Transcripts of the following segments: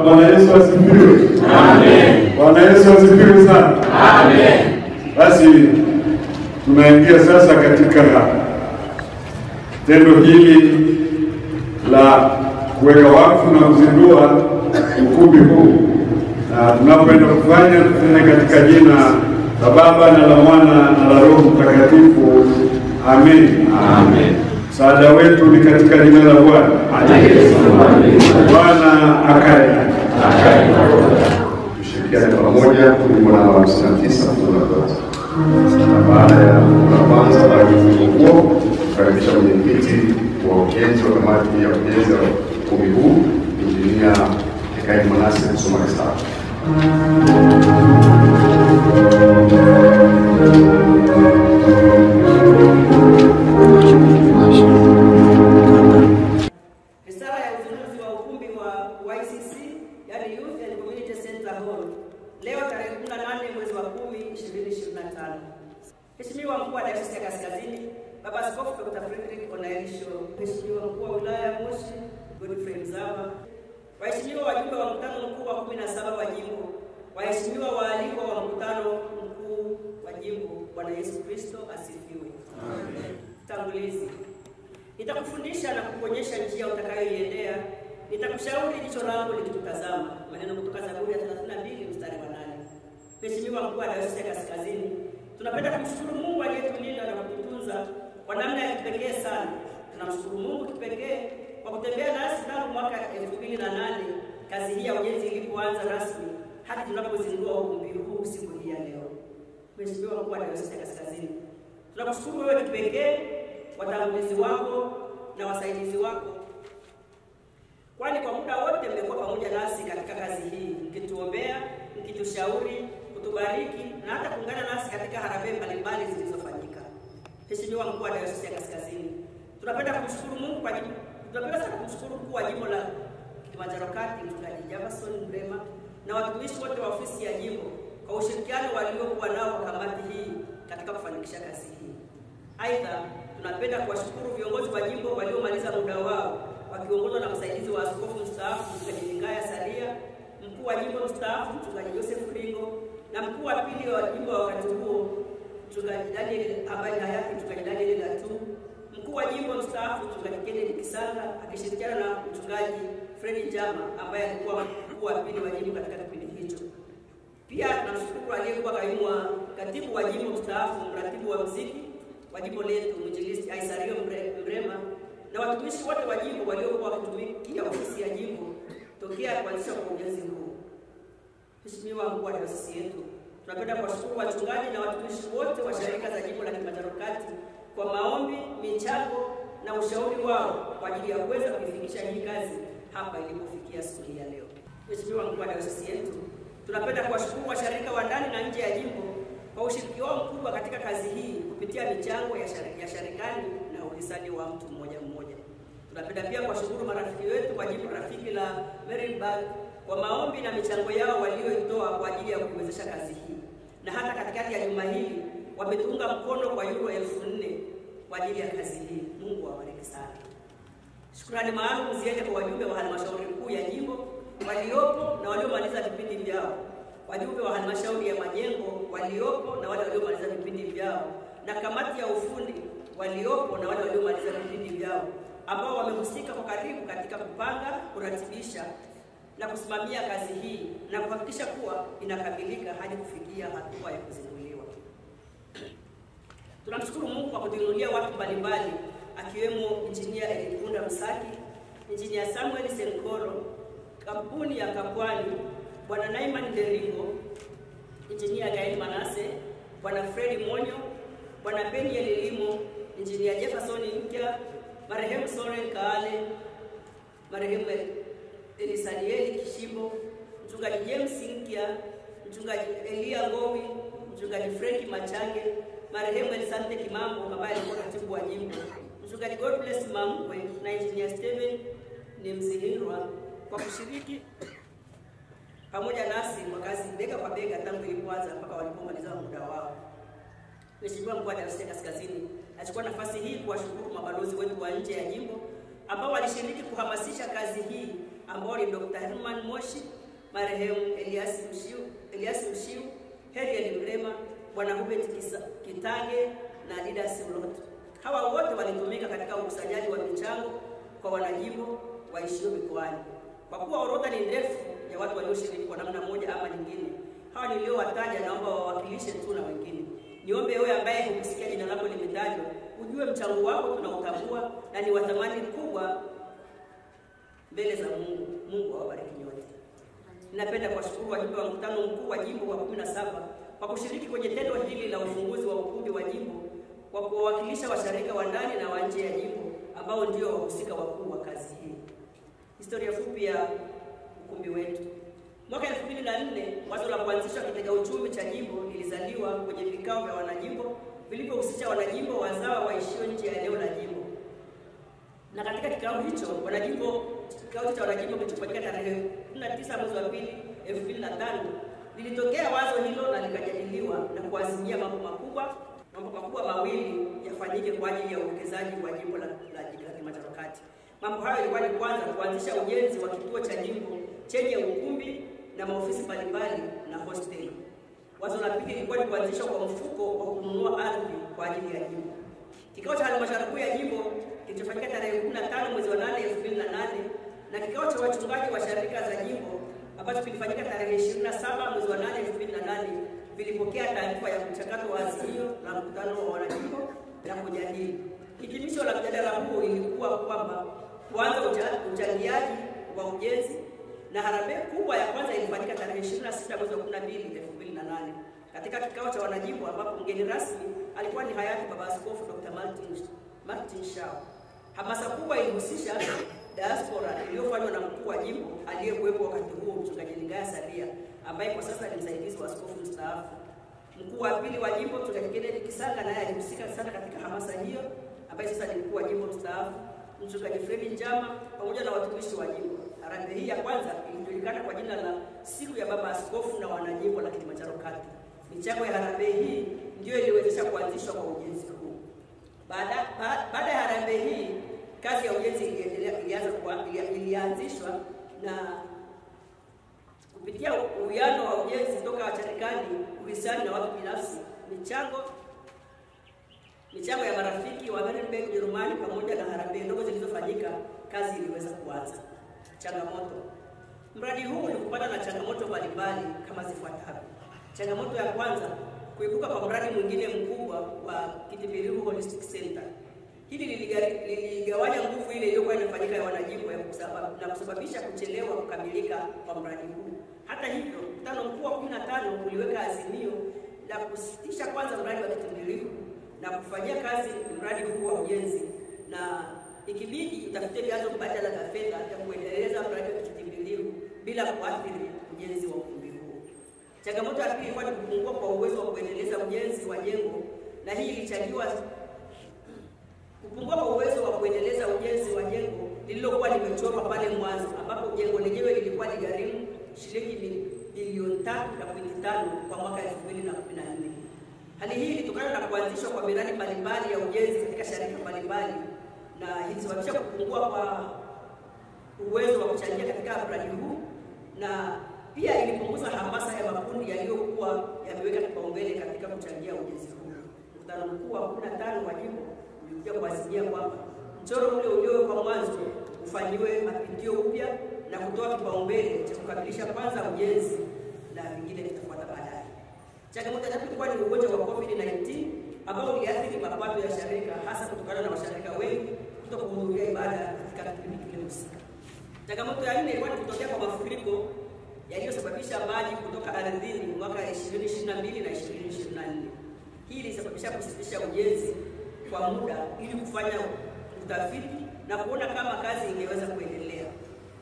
Bwana Yesu asifiwe. Amen. Bwana Yesu asifiwe sana. Amen. Basi tunaingia sasa katika tendo hili la kuweka wakfu na kuzindua ukumbi huu. Na tunapoenda kufanya tufanye katika jina la Baba na la Mwana na la Roho Mtakatifu. Amen. Amen. Msaada wetu ni katika jina la Bwana. Bwana akae. Tushirikiane pamoja kuimba namba 59 tunaanza. Baada ya kwanza kufunguo, karibisha mwenyekiti wa ujenzi wa kamati ya ujenzi wa ukumbi huu, Injinia Ekaini Manase kusoma risala. Risala ya uzinduzi wa ukumbi wa YCC, yani Youth and Community Center Hall, leo tarehe 18 mwezi wa 10 2025. Mheshimiwa Mkuu wa Dayosisi ya Kaskazini, Baba Askofu Dr. Frederick Onaelisho, Mheshimiwa Mkuu wa Wilaya Moshi Godfrey Mzava, waheshimiwa wajumbe wa mkutano mkuu wa 17 wa jimbo, waheshimiwa waalikwa wa mkutano mkuu wa jimbo, Bwana Yesu Kristo asifiwe. Amen. Tangulizi. Nitakufundisha na kukuonyesha njia utakayoiendea. Nitakushauri jicho langu likikutazama. Maneno kutoka Zaburi ya 32 mstari wa 8. Mheshimiwa Mkuu wa Dayosisi ya Kaskazini, tunapenda kumshukuru Mungu aliyetulinda na kututunza kwa namna ya kipekee sana. Tunamshukuru Mungu kipekee kwa kutembea nasi tangu mwaka 2008 kazi hii ya ujenzi ilipoanza rasmi hadi tunapozindua ukumbi huu siku hii ya leo. Mheshimiwa Mkuu wa Dayosisi ya Kaskazini, tunakushukuru wewe kipekee, watangulizi wako na wasaidizi wako, kwani kwa muda wote mmekuwa pamoja nasi katika kazi hii, mkituombea, mkitushauri, kutubariki na hata kuungana nasi katika harambee mbalimbali zilizofanyika. Mheshimiwa Mkuu wa Dayosisi ya Kaskazini, tunapenda kumshukuru Mungu kwa jimbo. Tunapenda sana kumshukuru Mkuu wa Jimbo la Kilimanjaro Kati, Mchungaji Jefferson Mrema, na watumishi wote wa ofisi ya jimbo kwa ushirikiano waliokuwa nao kwa kamati hii katika kufanikisha kazi hii. Aidha, tunapenda kuwashukuru viongozi wa jimbo waliomaliza muda wao wakiongozwa na msaidizi wa askofu mstaafu Mchungaji Ngaya Salia, mkuu wa jimbo mstaafu Mchungaji Joseph Ringo, na mkuu wa pili wa jimbo wakati huo Mchungaji Daniel ambaye hayati Mchungaji Daniel Latu, mkuu wa jimbo mstaafu Mchungaji Kennedy Kisanga akishirikiana na Mchungaji Fred Jama ambaye alikuwa mkuu wa pili wa jimbo katika kipindi hicho. Pia tunamshukuru aliyekuwa katibu wa jimbo mstaafu mratibu wa muziki wa jimbo letu Mwinjilisti Aisario Mrema, na watumishi wote wa jimbo waliokuwa wakitumikia ofisi ya jimbo tokea kuanzisha kwa ujenzi huu. Mheshimiwa Mkuu wa Dayosisi yetu, tunapenda kuwashukuru wachungaji na watumishi wote wa shirika za jimbo la Kilimanjaro Kati kwa maombi, michango na ushauri wao kwa ajili ya kuweza kuifikisha hii kazi hapa ilipofikia siku hii ya leo. Mheshimiwa Mkuu wa Dayosisi yetu, tunapenda kuwashukuru washirika wa ndani na nje ya jimbo kwa ushiriki wao mkubwa katika kazi hii kupitia michango ya serikali na uhisani wa mtu mmoja mmoja. Tunapenda pia kuwashukuru marafiki wetu wa jimbo rafiki la Marienburg kwa maombi na michango yao walioitoa kwa ajili ya kuiwezesha kazi hii. Na hata katikati ya juma hili wametunga mkono kwa euro 4,000 kwa ajili ya kazi hii. Mungu awabariki sana. Shukrani maalum ziende kwa wajumbe wa halmashauri kuu ya jimbo waliopo na waliomaliza vipindi vyao, wajumbe wa halmashauri ya majengo waliopo na wale waliomaliza vipindi vyao, na kamati ya ufundi waliopo na wale waliomaliza vipindi vyao, ambao wamehusika kwa karibu katika kupanga, kuratibisha na kusimamia kazi hii na kuhakikisha kuwa inakamilika hadi kufikia hatua ya kuzinduliwa. Tunamshukuru Mungu kwa kutuinulia watu mbalimbali akiwemo Injinia Elikunda Msaki, Injinia Samuel Senkoro, kampuni ya Kapwani, Bwana Naiman Derigo, Injinia Gael Manase, Bwana Fred Monyo, Bwana Peniel Elimo, Injinia Jefferson Mkia, marehemu Soren Kaale, marehemu Elisanieli Kishibo, Mchungaji James Mkia, Mchungaji Elia Ngowi, Mchungaji Frank Machange, marehemu Elisante Kimambo ambaye alikuwa katibu wa jimbo, Mchungaji God Bless Mamkwe na Engineer Steven Nimzihirwa kwa kushiriki pamoja nasi kwa kazi bega kwa bega tangu ilipoanza mpaka walipomaliza muda wao. Mheshimiwa Mkuu wa Dar es Salaam Kaskazini, nachukua nafasi hii kuwashukuru mabalozi wetu wa nje ya jimbo ambao walishiriki kuhamasisha kazi hii, ambao ni Dr. Herman Moshi, marehemu Elias Mshiu, Heriel Mrema, Bwana Hubert Kitange na Didas Mloto. Hawa wote walitumika katika ukusanyaji wa michango kwa wanajimbo waishio mikoani. Kwa kuwa orodha ni ndefu ya watu walioshiriki kwa namna moja ama nyingine, hawa niliowataja naomba wawakilishe tu na wengine. Niombe wewe ambaye hukusikia jina lako limetajwa, ujue mchango wako tunautambua na ni wa thamani kubwa mbele za Mungu. Mungu awabariki nyote. Ninapenda kuwashukuru wajumbe wa mkutano mkuu wa jimbo wa 17 kwa kushiriki kwenye tendo hili la ufunguzi wa ukumbi wa jimbo, kwa kuwakilisha washirika wa ndani na wa nje ya jimbo ambao ndio wahusika wakuu wa kazi hii. Historia fupi ya ukumbi wetu. Mwaka 2004 wazo la kuanzisha kitega uchumi cha jimbo lilizaliwa kwenye vikao vya wanajimbo vilivyohusisha wanajimbo wazawa waishio nje ya eneo la jimbo. Na katika kikao hicho cha wanajimbo kilichofanyika tarehe 19 mwezi wa 2 2005 lilitokea wazo hilo na likajadiliwa na kuazimia mambo makubwa mawili yafanyike kwa ajili ya uwekezaji wa jimbo la Kilimanjaro Kati. Mambo hayo yalikuwa ni kwanza, kuanzisha ujenzi wa kituo cha jimbo chenye ukumbi na maofisi mbalimbali na hostel. Wazo la pili lilikuwa ni kuanzisha kwa mfuko wa kununua ardhi kwa ajili ya jimbo. Kikao cha halmashauri kuu ya jimbo kilichofanyika tarehe 15 mwezi wa 8 2008 na kikao cha wachungaji wa sharika za jimbo ambacho kilifanyika tarehe 27 mwezi wa 8 2008 vilipokea taarifa ya mchakato wa azimio la mkutano wa wanajimbo na kujadili. Hitimisho la mjadala huo ilikuwa kwamba kuanza uchangiaji wa ujenzi, na harambee kubwa ya kwanza ilifanyika tarehe 26 mwezi wa 12 2008 katika kikao cha wanajimbo, ambapo mgeni rasmi alikuwa ni hayati Baba Askofu Dr. Martin Shao. Hamasa kubwa ilihusisha diaspora iliyofanywa na mkuu wa jimbo aliyekuwepo wakati huo, Mchungaji Ligaya Saria, ambaye kwa sasa ni msaidizi wa askofu mstaafu. Mkuu wa pili wa jimbo, Mchungaji Kennedy Kisanga, naye alihusika sana katika hamasa hiyo, ambaye sasa ni mkuu wa jimbo mstaafu, Mchungaji Fredi Njama, pamoja na watumishi wa jimbo. Harambee hii ya kwanza ilijulikana kwa jina la Siku ya Baba Askofu na Wanajimbo la Kilimanjaro Kati. Michango ya harambee hii ndio iliwezesha kuanzishwa kwa ujenzi huu. Baada ya harambee hii, kazi ya ujenzi ilianzishwa na kupitia uwiano wa ujenzi toka serikali, uhisani na watu binafsi, michango ya marafiki wa Marienburg Ujerumani pamoja na harambee ndogo zilizofanyika, kazi iliweza kuanza. Changamoto. Mradi huu ulikupata na changamoto mbalimbali kama zifuatavyo. Changamoto ya kwanza, kuibuka kwa mradi mwingine mkubwa wa Kitimbirihu Holistic Center. Hili liligawanya nguvu ile iliyokuwa inafanyika ya wanajimbo na kusababisha kuchelewa kukamilika kwa mradi huu. Hata hivyo, mkutano mkuu wa 15 uliweka azimio la kusitisha kwanza mradi wa Kitimbirihu na kufanyia kazi mradi huu wa ujenzi, na ikibidi utafute vyanzo mbadala vya fedha ya kuendeleza mradi wa Kitimbirihu bila kuathiri ujenzi wa ukumbi huu. Changamoto ya pili ilikuwa ni kupungua kwa uwezo wa kuendeleza ujenzi wa jengo, na hii ilichangiwa kupungua kwa uwezo wa kuendeleza ujenzi wa jengo lililokuwa limechorwa pale mwanzo, ambapo jengo lenyewe lilikuwa ligharimu shilingi bilioni 3.5 kwa mwaka 2014. Hali hii ilitokana na kuanzishwa kwa miradi mbalimbali ya ujenzi katika sharika mbalimbali, na ilisababisha kupungua kwa uwezo wa kuchangia katika mradi huu, na pia ilipunguza hamasa ya makundi yaliyokuwa yameweka kipaumbele katika kuchangia ujenzi huu. Mkutano mkuu wa 15 wa jimbo ulikuja kuazimia kwamba mchoro ule uliowekwa mwanzo ufanyiwe mapitio upya na kutoa kipaumbele cha kukamilisha kwanza ujenzi na vingine vitafuata baadaye. Changamoto ya ilikuwa ni ugonjwa wa COVID-19 ambao uliathiri mapato ya sharika, hasa kutokana na washirika wengi kutokuhudhuria ibada katika kipindi kile husika. Changamoto ya nne ilikuwa ni kutokea kwa mafuriko yaliyosababisha maji kutoka ardhini mwaka 2022 na 2024. Hii ilisababisha kusitisha ujenzi kwa muda ili kufanya utafiti na kuona kama kazi ingeweza kuendelea.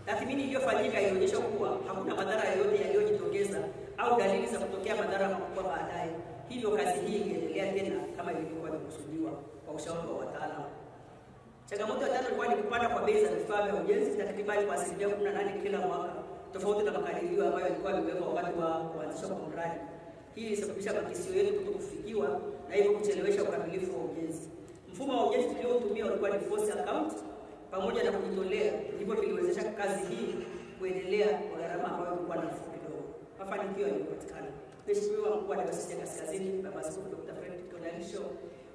Tathmini iliyofanyika ilionyesha kuwa hakuna madhara yoyote yaliyojitokeza au dalili za kutokea madhara makubwa baadaye. Hivyo kazi hii ingeendelea tena kama ilivyokuwa imekusudiwa kwa ushauri wa wataalamu. Changamoto ya tano ilikuwa ni kupanda kwa bei za vifaa vya ujenzi takribani kwa 18% kila mwaka, tofauti na makadirio ambayo yalikuwa yamewekwa wakati wa kuanzishwa kwa mradi. Hii ilisababisha makisio yetu kutokufikiwa na hivyo kuchelewesha ukamilifu wa ujenzi. Mfumo wa ujenzi tuliotumia ulikuwa ni force account pamoja na kujitolea, hivyo viliwezesha kazi hii kuendelea kwa gharama ambayo ilikuwa nafuu kidogo. Mafanikio yaliyopatikana. Mheshimiwa Mkuu wa Dayosisi ya Kaskazini Baba Askofu Dr. Fredrick Tonalisho,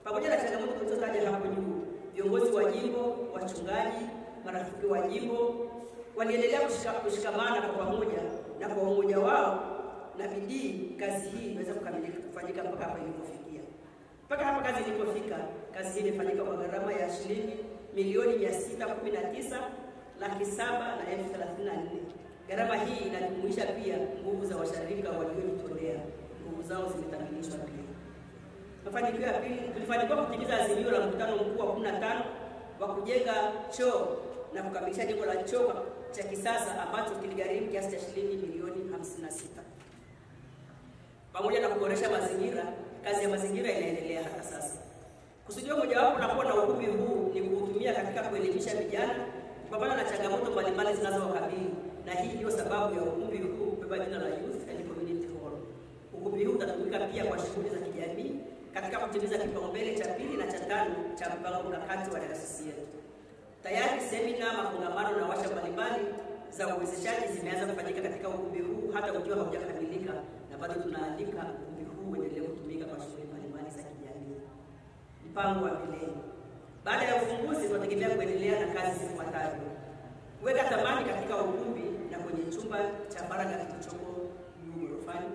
pamoja na changamoto tulizotaja hapo juu, viongozi wa jimbo, wachungaji, marafiki wa jimbo waliendelea kushikamana kwa pamoja, na kwa umoja wao na bidii kazi hii inaweza kufanyika mpaka hapa ilipofikia. Mpaka hapa kazi ilipofika, kazi hii imefanyika kwa gharama ya shilingi milioni 619,734,034. Gharama hii inajumuisha pia nguvu za washirika waliojitolea. Nguvu zao zimetamilishwa pia. Mafanikio ya pili, tulifanikiwa kutimiza azimio la mkutano mkuu wa 15 wa kujenga choo na kukamilisha jengo la choo cha kisasa ambacho kiligharimu kiasi cha shilingi milioni 56. Pamoja na kuboresha mazingira, kazi ya mazingira inaendelea hata sasa. Kusudio mojawapo la kuwa na ukumbi huu ni kuutumia katika kuelimisha vijana kupambana na changamoto mbalimbali zinazowakabili, na hii ndio sababu ya ukumbi huu kubeba jina la Youth and Community Hall. Ukumbi huu utatumika pia kwa shughuli za kijamii katika kutimiza kipaumbele cha 2 na cha 5 cha mpango mkakati wa dayosisi yetu. Tayari semina, makongamano na washa mbalimbali za uwezeshaji zimeanza kufanyika katika ukumbi huu hata ukiwa haujakamilika, na bado tunaandika ukumbi huu uendelee kutumika kwa shughuli mbalimbali za kijamii. Mpango wa milele. Baada ya ufunguzi tunategemea kuendelea na kazi zifuatazo: kuweka thamani katika ukumbi na kwenye chumba cha faragha kilichoko juu ghorofani,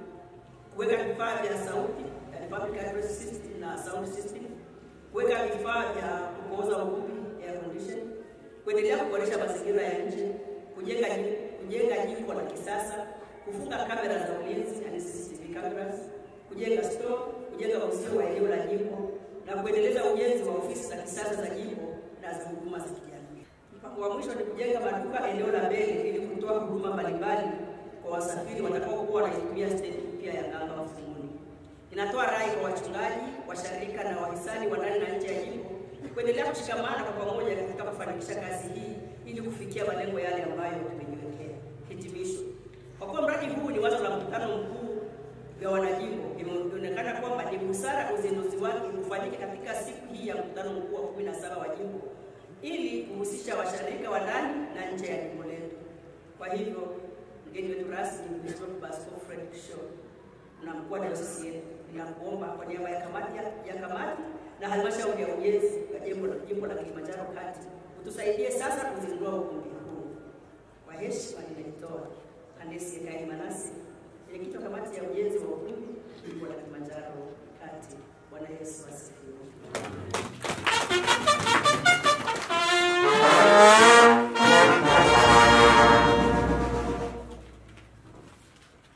kuweka vifaa vya sauti, yani public address system na sound system, kuweka vifaa vya kupooza ukumbi, air condition, kuendelea kuboresha mazingira ya nje, kujenga jiko la kisasa, kufunga kamera za ulinzi yani CCTV cameras, kujenga store, kujenga uzio wa eneo la jimbo na kuendeleza ujenzi wa ofisi za kisasa za jimbo na za huduma za kijamii. Mpango wa mwisho ni kujenga maduka eneo la mbele ili kutoa huduma mbalimbali kwa wasafiri watakaokuwa wanaitumia stendi mpya ya Nganga Mfumuni. Inatoa rai kwa wachungaji, washirika na wahisani wa ndani na nje ya jimbo kuendelea kushikamana kwa pamoja katika kufanikisha kazi hii ili kufikia malengo yale ambayo tumejiwekea. Hitimisho. Kwa kuwa mradi huu ni wazo la mkutano mkuu wa wanajimbo, imeonekana kwamba ni busara uzinduzi wake ufanyike katika siku hii ya mkutano mkuu wa 17 wa jimbo ili kuhusisha washirika wa ndani na nje ya jimbo letu. Kwa hivyo, mgeni wetu rasmi Mheshimiwa Baba Askofu Fredrick na mkuu wa dayosisi yetu, ninakuomba kwa niaba ya kamati na halmashauri ya ujenzi ya jimbo la Kilimanjaro Kati utusaidie sasa kuzindua ukumbi huu. Kwa heshima ninaitoa Kanesi Kai Manasi, mwenyekiti wa kamati ya ujenzi wa ukumbi jimbo la Kilimanjaro Kati. Bwana Yesu asifiwe.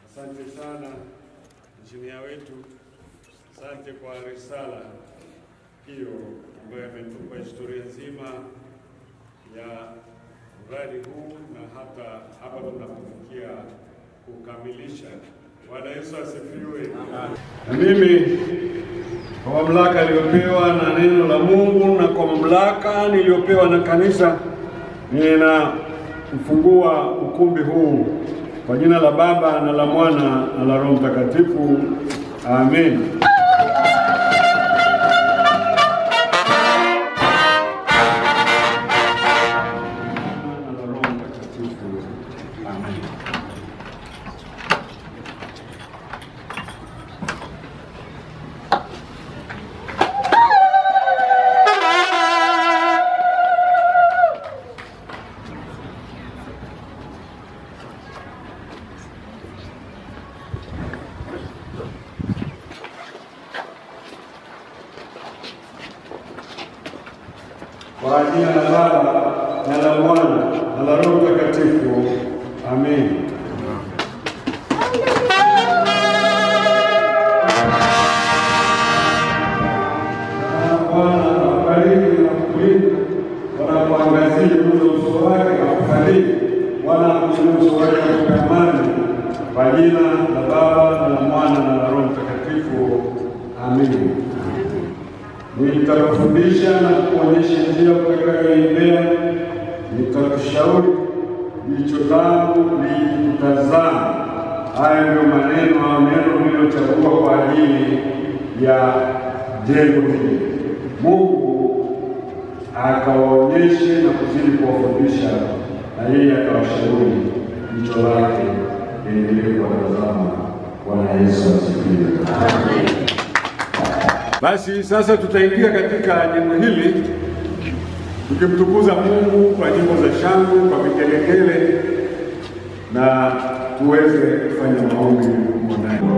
Asante sana injinia wetu, asante kwa risala hiyo ambayo imetupa historia nzima ya mradi huu na hata hapa tunapofikia kukamilisha. Bwana Yesu asifiwe. Na mimi kwa mamlaka niliyopewa na neno la Mungu na kwa mamlaka niliyopewa na kanisa, Ninafungua ukumbi huu kwa jina la Baba na la Mwana na la Roho Mtakatifu. Amen. Kwa jina la Baba na la Mwana na la Roho Mtakatifu. Amen. Bwana awabariki na kukulinda, wanapoangazia uso wake na kufariji, wanapokuja uso wake kwa amani. Kwa jina la Baba na la Mwana na la Roho Mtakatifu. Amen. Nitakufundisha na kuonyesha njia utakayoiendea, nitakushauri jicho langu likutazama. Haya ndio maneno au neno nililochagua kwa ajili ya jengo hili. Mungu akawaonyeshe na kuzidi kuwafundisha, na yeye akawashauri jicho lake liendelee kuwatazama. Bwana Yesu asifiwe. Amen. Basi sasa tutaingia katika jengo hili tukimtukuza Mungu kwa nyimbo za shangwe, kwa vigelegele, na tuweze kufanya maombi ndani.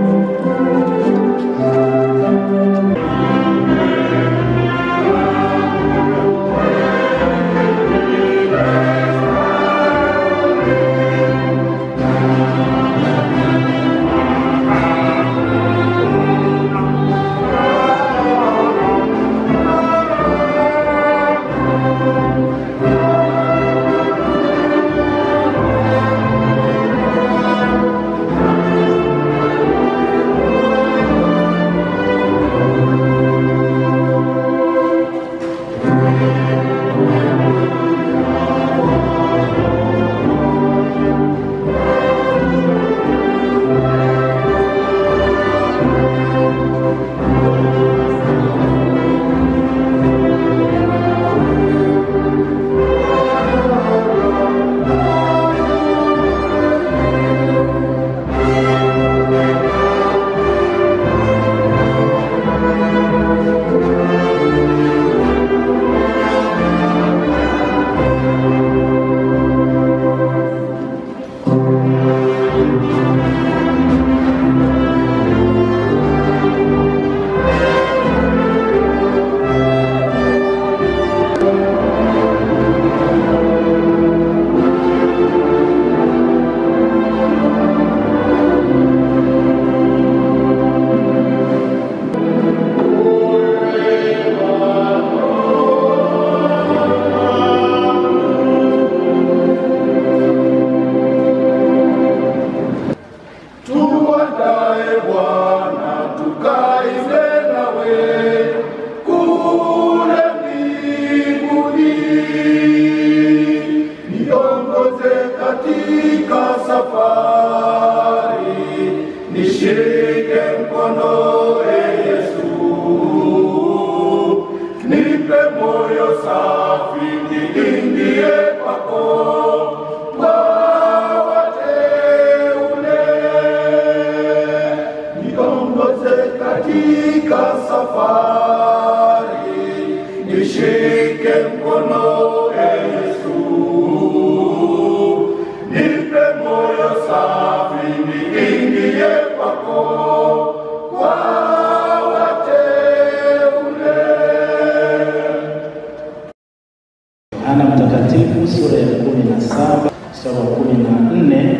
Mtakatifu sura ya 17 mstari wa 14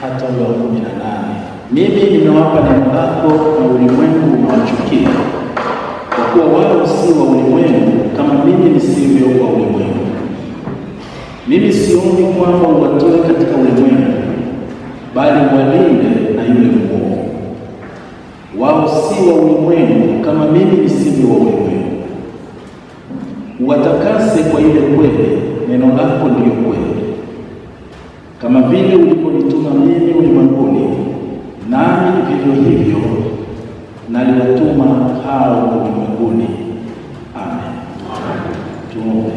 hata wa 18. Mimi nimewapa neno lako na ulimwengu unawachukia, kwa kuwa wao si wa ulimwengu kama mimi nisivyo wa ulimwengu. Mimi siombi kwamba uwatoe katika ulimwengu, bali walinde na yule mwovu. Wao si wa ulimwengu kama mimi nisivyo wa ulimwengu. Watakase kwa ile kweli, neno lako ulio kweli. Kama vile uliponituma mimi ulimwenguni, nami vivyo hivyo naliwatuma hao ulimwenguni. Amen. Tuombe.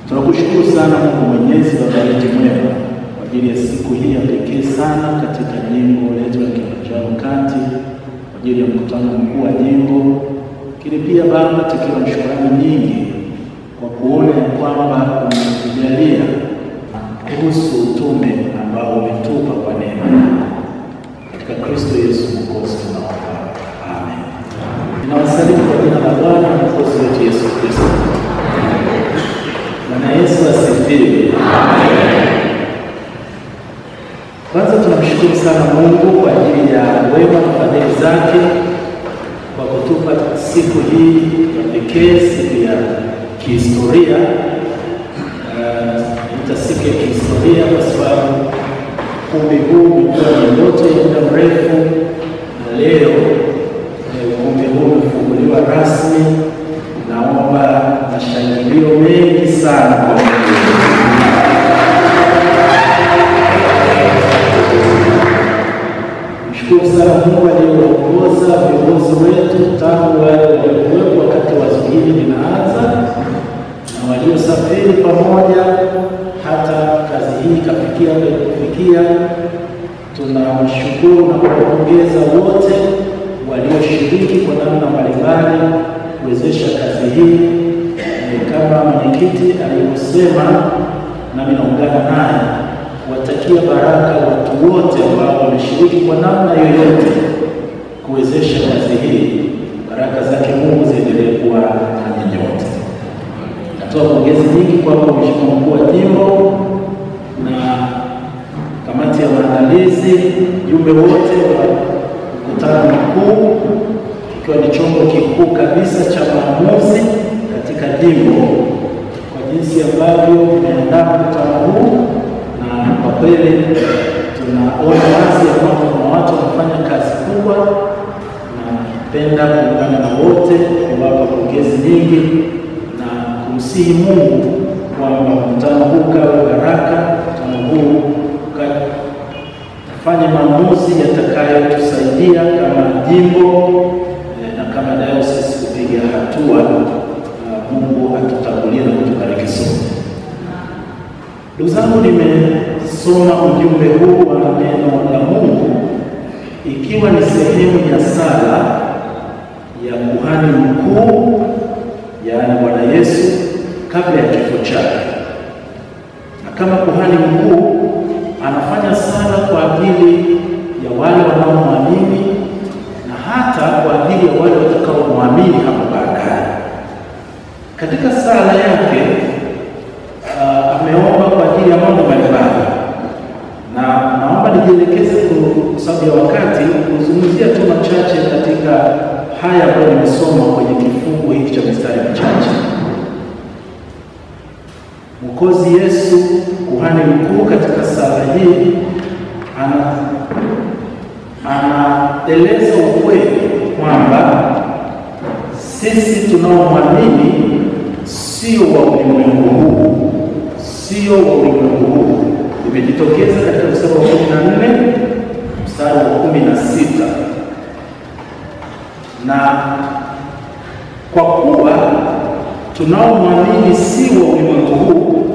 Tunakushukuru sana Mungu Mwenyezi, Baba yetu mwema, kwa ajili ya siku hii ya pekee sana katika jimbo letu la Kilimanjaro Kati, kwa ajili ya mkutano mkuu wa jimbo. Lakini pia Baba, tukiwa na shukrani nyingi kwa kuona kwamba umetujalia kuhusu utume ambao umetupa kwa neema katika Kristo Yesu Mwokozi tunaomba. Amen. Ninawasalimu kwa jina la Bwana na Mwokozi wetu Yesu Kristo. Bwana Yesu asifiwe. Amen. Kwanza tunamshukuru sana Mungu kwa ajili ya wema na fadhili zake kwa kutupa siku hii ya pekee, siku ya kihistoria. Siku ya kihistoria kwa sababu ukumbi huu umekuwa ni ndoto ya muda mrefu, na leo ukumbi huu umefunguliwa rasmi. Naomba mashangilio mengi sana kwa Mungu. Mshukuru sana Mungu aliyeongoza viongozi wetu tangu wale waliokuwepo wakati wazo hili linaanza na waliosafiri pamoja hata kazi hii kufikia. Tunawashukuru na kuwapongeza wote walioshiriki kwa namna mbalimbali kuwezesha kazi hii. Kama mwenyekiti alivyosema, nami naungana naye kuwatakia baraka watu wote ambao wameshiriki kwa namna yoyote kuwezesha kazi hii. Baraka zake Mungu ziendelee kuwa na nyote. Natoa pongezi nyingi kwa Mheshimiwa Mkuu wa Jimbo na kamati ya maandalizi, jumbe wote wa mkutano mkuu, ikiwa ni chombo kikuu kabisa cha maamuzi katika jimbo, kwa jinsi ambavyo tumeandaa mkutano huu. Na kwa kweli tunaona wazi ya kwamba kuna watu wanafanya kazi kubwa, na napenda kuungana na wote kuwapa pongezi nyingi na kumsihi Mungu kwamba mkutano huu kawe baraka, mkutano huu kafanye maamuzi yatakayotusaidia kama jimbo na kama dayosisi kupiga hatua. Mungu atutangulie na kutubariki sote. Ndugu zangu, nimesoma ujumbe huu wa neno la Mungu ikiwa ni sehemu ya sala ya kuhani mkuu, yaani Bwana Yesu kabla ya kifo chake. Na kama kuhani mkuu anafanya sala kwa ajili ya wale wanaomwamini na hata kwa ajili ya wale watakaomwamini hapo baadaye. Katika sala yake ameomba kwa ajili ya mambo mbalimbali, na naomba nijielekeze kwa sababu ya wakati kuzungumzia tu machache katika haya ambayo nimesoma kwenye kifungu hiki cha mistari michache. Mwokozi Yesu kuhani mkuu katika sala hii anaeleza ukweli kwamba sisi tunaomwamini sio wa ulimwengu huu, sio wa ulimwengu huu. Imejitokeza katika mstari wa 14, mstari wa 16. Na kwa kuwa tunaomwamini si wa ulimwengu huu,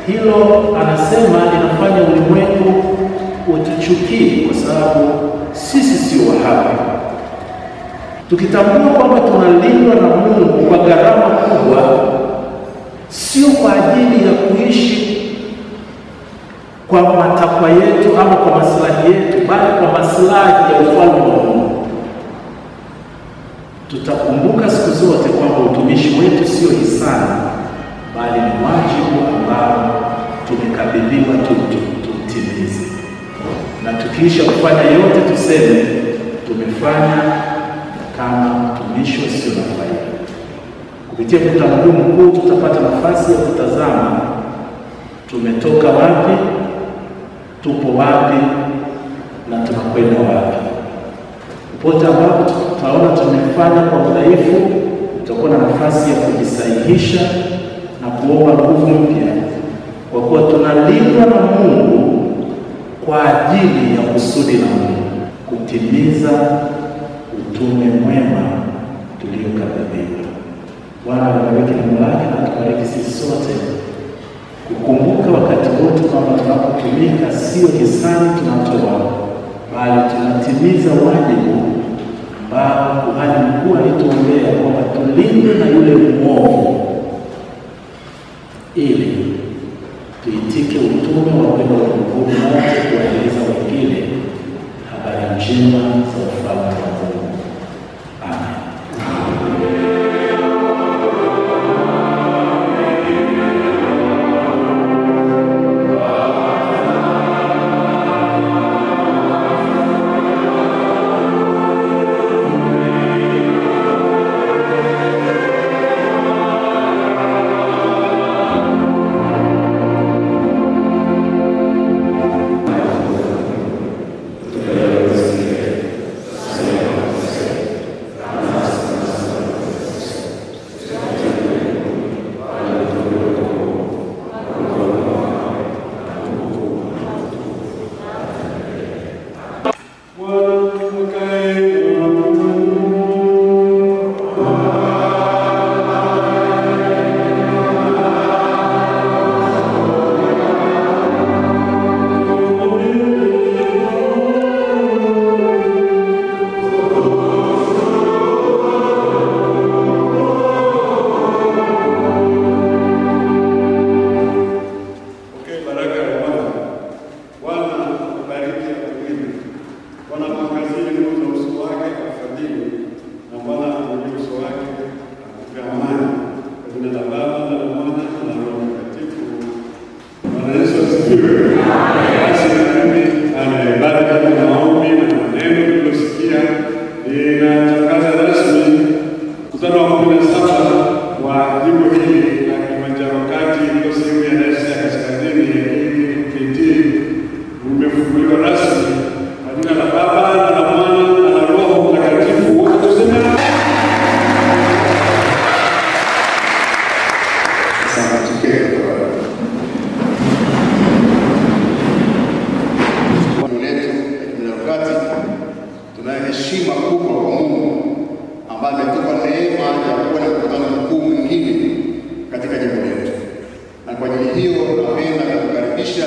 hilo anasema inafanya ulimwengu utuchukie, kwa sababu sisi sio wa hapa. Tukitambua kwamba tunalindwa na Mungu kwa gharama kubwa, sio kwa ajili ya kuishi kwa matakwa yetu ama kwa maslahi yetu, bali kwa maslahi ya ufalme wa Mungu. Tutakumbuka siku zote kwamba utumishi wetu sio hisani, bali ni wajibu ambao tumekabidhiwa tutimize. Na tukiisha kufanya yote tuseme tumefanya kama tumishi usio na faida. Kupitia mkutano huu mkuu tutapata nafasi ya kutazama tumetoka wapi, tupo wapi na tunakwenda wapi. Popote ambapo tutaona tumefanya kwa udhaifu, tutakuwa na nafasi ya kujisahihisha na kuomba nguvu mpya, kwa kuwa tunalindwa na Mungu kwa ajili ya kusudi la Mungu, kutimiza utume mwema tuliokabidhiwa. Bwana abariki neno lake na tubariki sisi sote kukumbuka wakati wote kwamba tunapotumika sio hisani tunatoa, bali tunatimiza wajibu ambao kuhani mkuu alituombea kwamba tulindwe na yule mwovu, ili tuitike utume wa kwenda ulimwenguni wote kuwaeleza wengine habari njema za ufalme wa Mungu. Amen. Heshima kubwa kwa Mungu ambaye ametupa neema ya kuwa na mkutano mkuu mwingine katika jimbo letu. Na kwa ajili hiyo napenda kukaribisha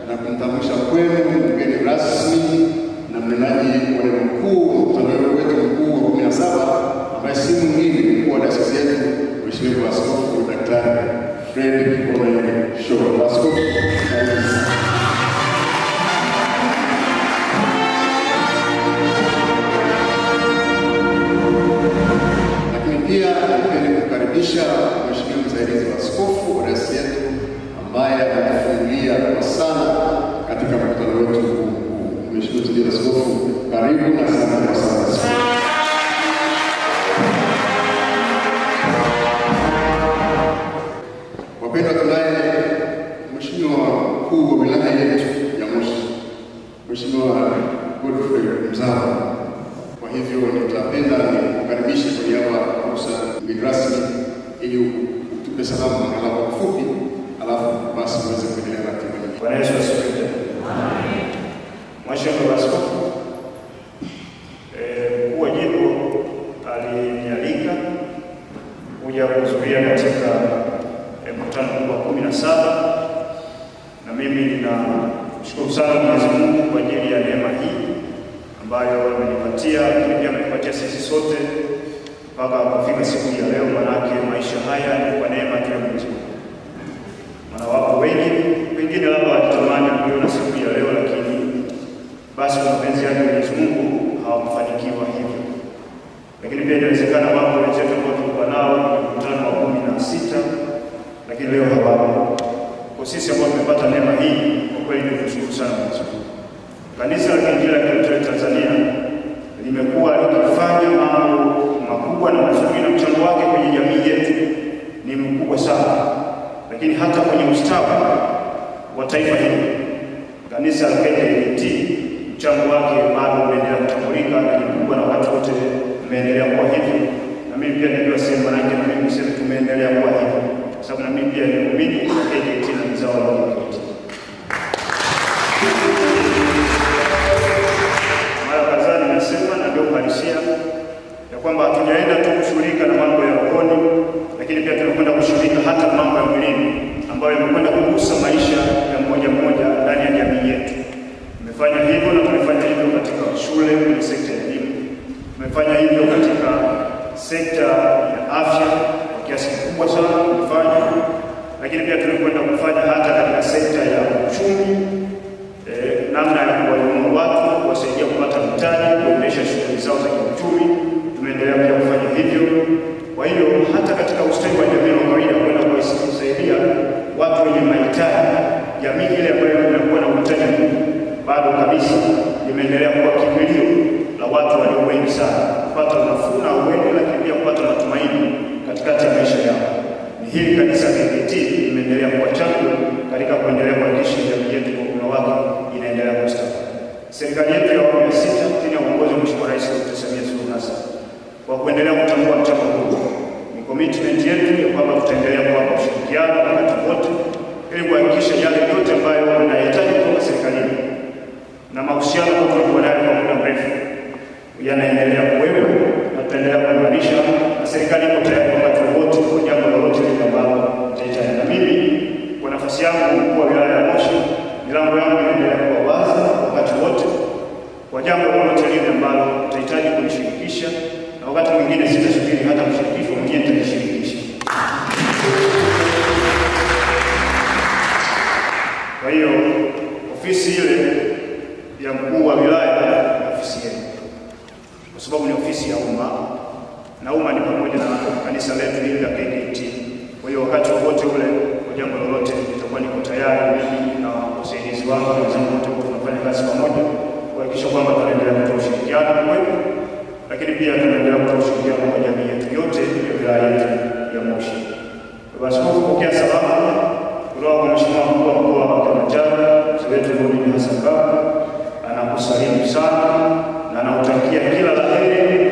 na kumtambulisha kwenu mgeni rasmi na mnenaji wa neno mkuu mkutano wetu mkuu wa 17 ambaye si mwingine mkuu wa dayosisi yetu, Mheshimiwa Askofu Daktari Fred Kikombe Shoro. Askofu, pia napenda kukaribisha Mheshimiwa msaidizi wa askofu wa dayosisi yetu ambaye anatufungulia kwa sana katika mkutano wetu huu. Mheshimiwa msaidizi wa askofu, karibu na asante sana. Wapendwa, tunaye Mheshimiwa mkuu wa wilaya yetu ya Moshi, Mheshimiwa Godfrey Mzava. Kwa hivyo nitapenda kukaribisha kwa niaba ya mgeni rasmi ili utupe salamu angalau fupi, alafu basi tuweze kuendelea na ratiba nyingine. Bwana Yesu asifiwe. Amen. Mheshimiwa Askofu, mkuu wa jimbo alinialika kuja kuhudhuria katika mkutano wa 17, na mimi ninamshukuru sana Mwenyezi Mungu kwa ajili ya neema hii ambayo amenipatia, lakini pia amenipatia sisi sote mpaka kufika siku ya leo. Manake maisha haya ni kwa neema tu ya Mwenyezi Mungu. Maana wapo wengine labda walitamani kuona siku ya leo, lakini basi kwa mapenzi yake Mwenyezi Mungu hawakufanikiwa hivyo. Lakini pia inawezekana wapo wenzetu ambao tulikuwa nao mkutano wa 16 lakini leo hawapo. Kwa sisi ambao tumepata neema hii, kwa kweli ni kushukuru sana Mwenyezi Mungu. Kanisa la Kiinjili la Kilutheri Tanzania limekuwa likifanya mambo makubwa na mazuri, na mchango wake kwenye jamii yetu ni mkubwa sana. Lakini hata kwenye ustawi wa taifa hili, kanisa la KKKT mchango wake bado unaendelea kutambulika na ni mkubwa, na watu wote tumeendelea kuwa hivyo. Na mimi pia ndio sema manake na mimi sasa tumeendelea kuwa hivyo. sababu na mimi pia ni muumini wa KKKT na mzao wa KKKT. Mara kadhaa nimesema na ndio uhalisia ya kwamba hatujaenda tu kushughulika na mambo ya rohoni, lakini pia tunakwenda kushughulika hata mambo ya mwilini ambayo yamekwenda kugusa maisha ya mmoja mmoja ndani ya jamii yetu. Tumefanya hivyo na tumefanya hivyo katika shule, kwenye sekta ya elimu. Tumefanya hivyo katika sekta ya afya kwa kiasi kikubwa sana tumefanya, lakini pia tunakwenda kufanya hata katika sekta ya uchumi, namna ya kuwainua watu, kuwasaidia kupata mtaji, kuendesha shughuli zao za kiuchumi. Tumeendelea pia kufanya hivyo. Kwa hiyo hata katika ustawi wa jamii wa kawaida kwenda kusaidia watu wenye mahitaji, jamii ile ambayo inakuwa na uhitaji mkubwa, bado kabisa limeendelea kuwa kimbilio la watu walio wengi sana kupata nafuu na uwezo, lakini pia kupata matumaini katikati ya maisha yao. Ni hili kanisa KKKT limeendelea kuwa chanzo katika kuendelea kuhakikisha jamii yetu kwa ujumla wake inaendelea kustawi. Serikali yetu ya awamu ya 6 chini ya uongozi wa Mheshimiwa Rais Dr. Samia Suluhu Hassan kwa kuendelea kutambua mchango huu, ni commitment yetu ya kwamba tutaendelea kuwapa ushirikiano wakati wote ili kuhakikisha yale yote ambayo wanahitaji kutoka serikalini na mahusiano kwa tunakuwa nayo kwa muda mrefu yanaendelea kuwepo na tutaendelea kuimarisha, na serikali iko tayari wakati wote kwa jambo lolote lile ambalo tutahitaji. Na mimi kwa nafasi yangu mkuu wa wilaya ya Moshi, milango yangu inaendelea kuwa wazi wakati wote kwa jambo lolote lile ambalo tutahitaji kunishirikisha, na wakati mwingine sitasubiri hata kushirikishwa, mwenyewe nitajishirikisha. Kwa hiyo ofisi ile ya mkuu wa wilaya ni ofisi yetu, kwa sababu ni ofisi ya umma, na umma ni pamoja na kanisa letu hili la KKKT. Kwa hiyo wakati wote ule kwa jambo lolote nitakuwa niko tayari, mimi na wasaidizi wangu na wenzangu wote tunafanya kazi pamoja kuhakikisha kwamba tunaendelea kutoa ushirikiano kwetu, lakini pia tunaendelea kutoa ushirikiano kwa jamii yetu yote ya wilaya yetu ya Moshi. Basi kwa kupokea salamu kutoka kwa Mheshimiwa Mkuu wa Mkoa wa Kilimanjaro, Mzee wetu Nurdin Hassan Baba, anakusalimu sana na anautakia kila la heri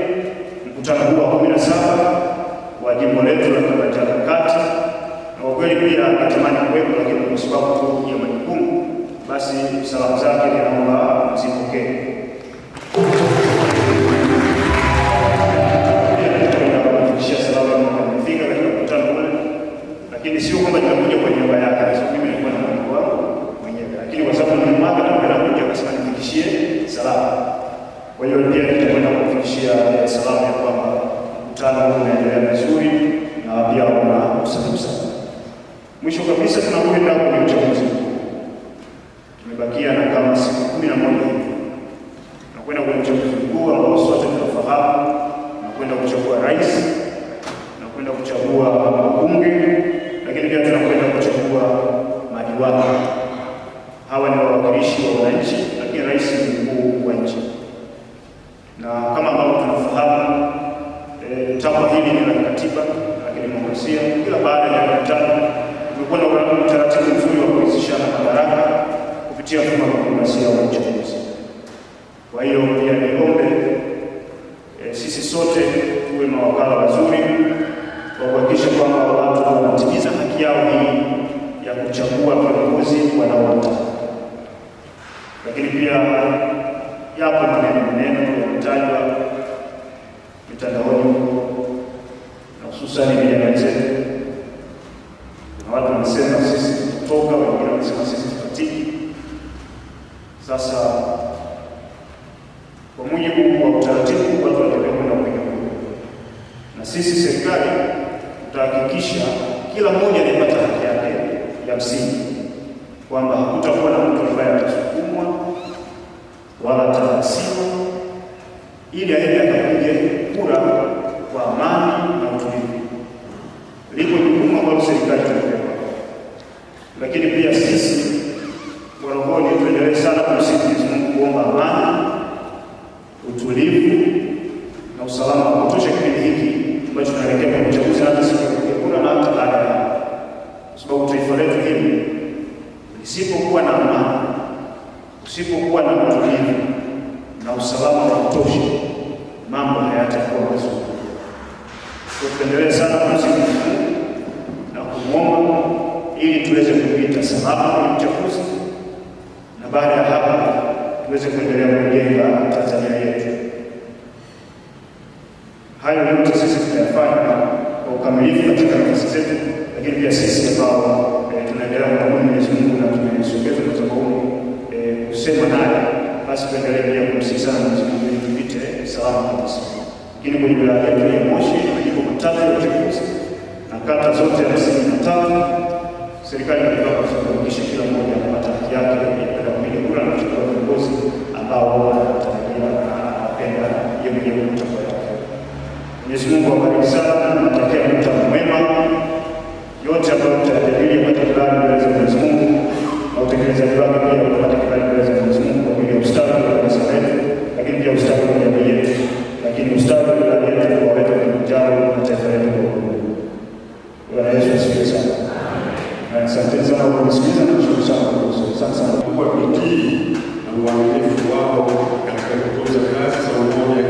mkutano huu wa 17 wa jimbo letu la Kilimanjaro Kati. Na kwa kweli pia natamani kuwepo, lakini kwa sababu ya majukumu, basi salamu zake ninaomba mzipokee. Lakini sio kwamba nitakuja kwa niaba yake, kwa sababu mimi nilikuwa na mpango wangu mwenyewe, lakini kwa sababu ni mwaka na kuja kusema nifikishie salamu. Kwa hiyo pia nitakwenda kufikishia salamu ya kwamba mkutano huu unaendelea vizuri na pia una usalama sana. Mwisho kabisa tunakwenda kwenye uchaguzi. Tumebakia na kama siku 11 hivi. Tunakwenda kwenye uchaguzi mkuu ambao sote tunafahamu, tunakwenda kuchagua rais, tunakwenda kuchagua wabunge, lakini pia tunakwenda kuchagua madiwani. Hawa ni wawakilishi wa wananchi, lakini rais ni mkuu wa nchi. Na kama ambavyo tunafahamu, tamko hili ni la katiba na kidemokrasia. Kila baada ya miaka 5 tumekuwa na utaratibu mzuri wa kuhusishana madaraka kupitia mfumo wa kidemokrasia wa uchaguzi. Kwa hiyo pia niombe sisi sote tuwe mawakala wazuri kwa kuhakikisha kwamba watu wanatimiza haki yao hii ya kuchagua viongozi wanaowataka. Lakini pia yapo maneno yanayotajwa mitandaoni na hususani vijana zetu, na watu wanasema sisi tutoka, wengine wanasema sisi tufatiki. Sasa kwa mujibu wa utaratibu watu wataendelea kwenda kupiga kura, na sisi serikali tutahakikisha kila mmoja anapata haki yake ya msingi, kwamba hakutakuwa na mtu ambaye atasukumwa wala atahasiwa, ili aende akapige kura kwa amani na utulivu. Liko jukumu ambalo serikali tumepewa, lakini pia sisi Morogoro tuendelee sana kumsifu Mungu, kuomba amani, utulivu na usalama wa kutosha kipindi hiki ambacho tunaelekea kwenye uchaguzi, hata siku ya kupiga kura na hata baada ya hapo, kwa sababu taifa letu hili lisipokuwa na amani, usipokuwa na utulivu na usalama wa kutosha, mambo hayatakuwa mazuri. Kwa tuendelee sana kumsifu Mungu na kumwomba ili tuweze kupita salama kwenye uchaguzi, na baada ya hapa tuweze kuendelea kujenga Tanzania yetu. Hayo yote sisi tutayafanya kwa ukamilifu katika nafasi zetu, lakini pia sisi ambao tunaendelea kumwamini Mwenyezi Mungu na tumesogeza madhabahuni kusema naye, basi tuendelee pia kumsisitiza Mwenyezi Mungu ili tupite salama kabisa. Lakini kwenye wilaya yetu ya Moshi majimbo matatu ya uchaguzi na kata zote 53, serikali imepanga kuhakikisha kila mmoja anapata haki yake ya kupiga kura na kuchagua viongozi ambao wanatarajia na wanapenda hiyo mwenyewe kutoka yake. Mwenyezi Mungu awabariki sana, natakia mkutano mwema. Yote ambayo tutajadili kwa kibali mbele za Mwenyezi Mungu na utekelezaji wake pia kupata kibali mbele za Mwenyezi Mungu kwa ajili ya ustawi wa kanisa letu, lakini pia ustawi wa jamii yetu, lakini ustawi wa wilaya yetu kwa wetu kujao na taifa letu kwa ujumla. Bwana Yesu asifiwe sana. Asante sana kwa kusikiliza na kushukuru sana kwa kusikiliza sana kwa bidii na uaminifu wao katika kutunza kazi za umoja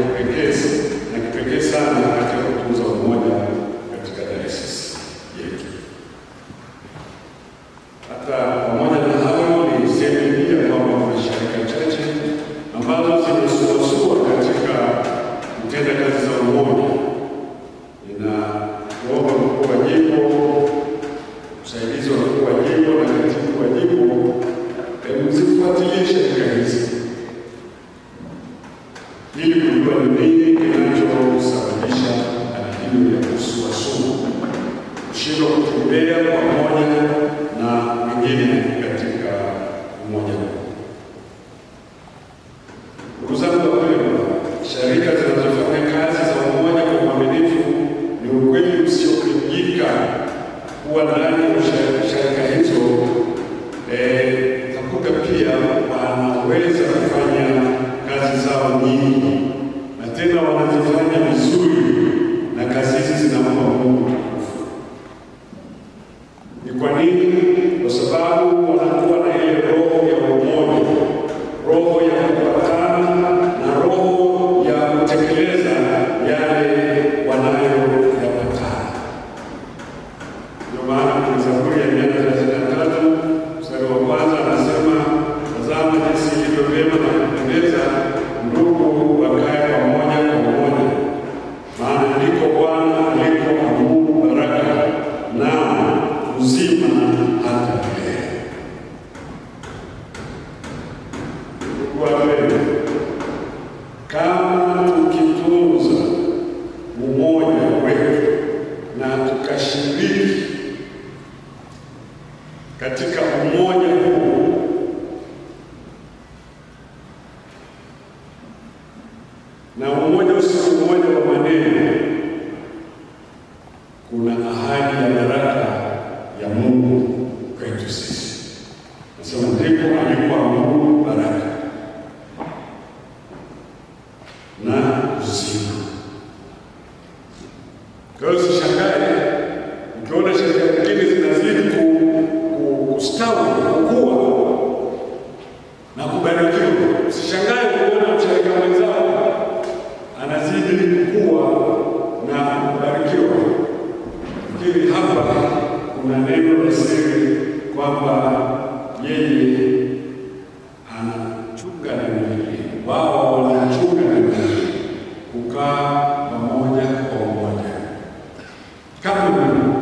na kipekee sana katika kutunza umoja katika dayosisi yetu. Hata pamoja na hayo, niseme pia kwamba kuna shirika chache ambazo zimesuasua katika kutenda kazi za umoja. Ninaomba mkuu wa jimbo, msaidizi wa mkuu wa jimbo na katibu wa jimbo mzifuatilie shirika hizi ili kujua ni nini kinachosababisha hali hiyo ya kusuasua, kushindwa kutembea pamoja na wengine katika umoja huu. Ndugu zangu wapendwa, shirika zinazofanya kazi za umoja kwa uaminifu ni ukweli usiopingika kuwa ndani ya shirika hizo takuta pia wanaweza kufanya kazi zao nyingi na tena wanazifanya vizuri, na kazi hizi zinampa Mungu tukufu. Ni kwa nini? Kwa sababu wanakuwa na ile roho ya umoja, roho ya kupatana na roho ya kutekeleza yale wanayoyapatana. Ndio maana kwenye Zaburi ya 133 mstari wa kwanza anasema, tazama jinsi ilivyo vyema na kupendeza ndugu wakae pamoja kwa umoja, maana ndiko Bwana alikoamuru baraka na uzima hata milele. Kama tukitunza umoja wetu na tukashiriki katika umoja huu, na umoja usio umoja wa maneno, kuna ahadi ya baraka ya Mungu kwetu sisi. Nasema ndipo alipoamuru baraka na uzima. Kwa hiyo usishangae ukiona shirika nyingine zinazidi kustawi, kukua na kubarikiwa. Usishangae kuona mshirika mwenzao anazidi kukua na kubarikiwa. Lakini hapa kuna neno la siri kwamba yeye anachunga neno hili, wao wanachunga neno hili, kukaa pamoja kwa umoja kama Mungu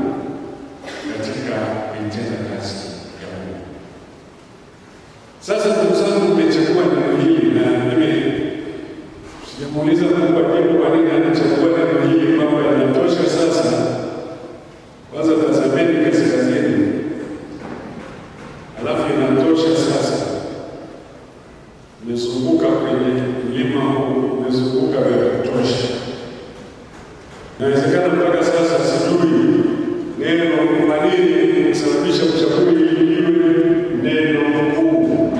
katika kuitenda kazi ya Mungu. Sasa ndugu zangu, nimechagua neno hili na sijamuuliza Mungu ajibu kwa nini anachagua neno hili kwamba inatosha sasa. Kwanza tazameni kaskazini, alafu inatosha sasa. Nimezunguka kwenye mlima huu, nimezunguka vya kutosha. Inawezekana mpaka sasa sijui neno kwa nini kusababisha uchaguzi iwe neno kuu.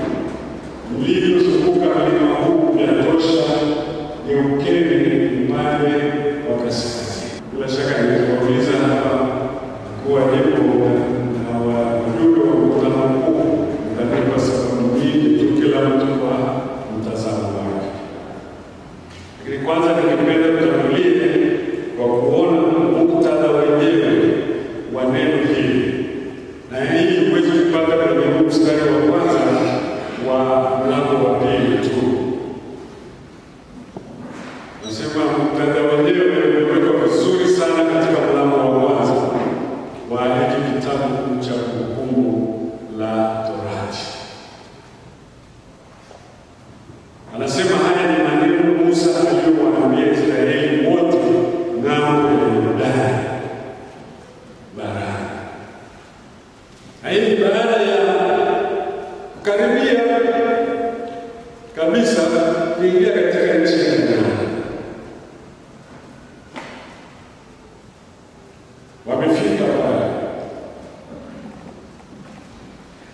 Nilivyozunguka mlima huu inatosha, geukeni upande wa kaskazini. tukipata kwenye mstari wa kwanza wa mlango wa pili tu. Nasema muktadha wenyewe umewekwa vizuri sana katika mlango wa kwanza wa hiki kitabu cha Kumbukumbu la Torati. Anasema haya ni maneno Musa aliyowaambia Israeli wote ng'ambo ya Yordani barani. Hii baada ya karibia kabisa kuingia katika nchi ya Kanaani. Wamefika pale.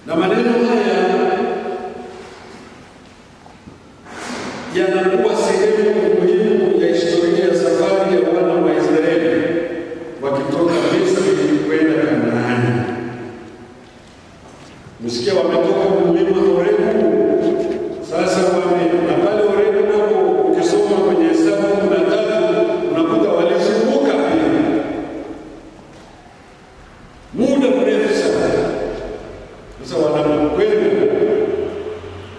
Na maneno haya yanakuwa sehemu muhimu ya historia ya safari ya wana wa Israeli wakitoka Misri kwenda Kanaani. Msikia wametoka mlima Horebu. Sasa na pale Horebu nako ukisoma kwenye Hesabu 13 unakuta walizunguka pia muda mrefu sana. Sasa wanapokwenda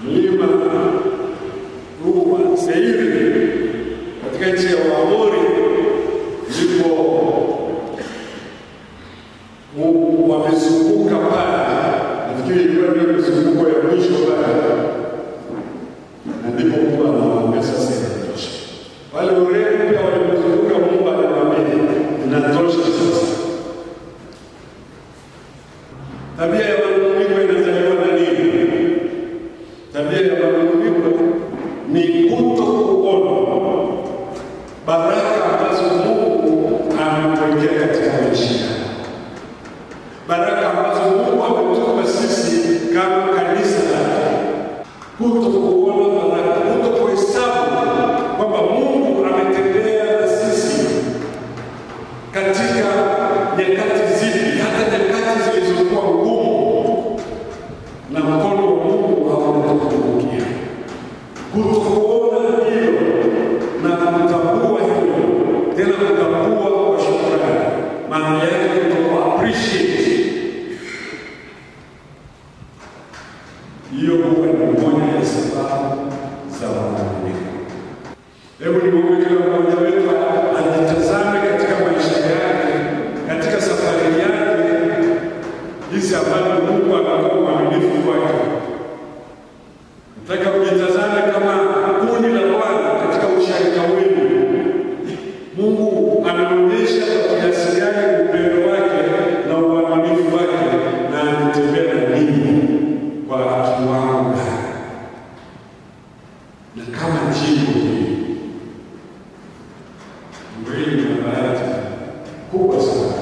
mlima huu wa Seiri katika nchi ya Waamori, ndipo wamezunguka pale. Nafikiri ilikuwa ndio mzunguko ya mwisho pale, na ndipo Mungu anawaambia sasa inatosha. Wale Horebu pia walimzunguka Mungu, anawaambia inatosha sasa. Tabia ya manunguniko inazaliwa na nini? Tabia ya manunguniko ni kutokuona baraka ambazo Mungu ametuwekea katika maisha. Baraka ambazo Mungu ametupa sisi kama kanisa lake. Kutokuona baraka, kutokuhesabu kwamba Mungu ametembea na sisi katika nyakati zipi, hata nyakati zilizokuwa ngumu, na mkono wa Mungu haukutupungukia. Kutokuona hilo na kutambua hilo, tena kutambua kwa shukrani, maana yake kutoku appreciate. Hiyo huwa ni moja ya sababu za manunguniko. Hebu nimwombe kila mmoja wetu ajitazame katika maisha yake, katika safari yake, jinsi ambavyo Mungu amekuwa mwaminifu kwake. Nataka kujitazame kama kundi la Bwana katika ushirika wenu. Mungu anaonyesha kwa kiasi gani upendo wake na uaminifu wake, na anatembea na ninyi kwa kiwango gani. Na kama jimbo hili mbele na bahati kubwa sana,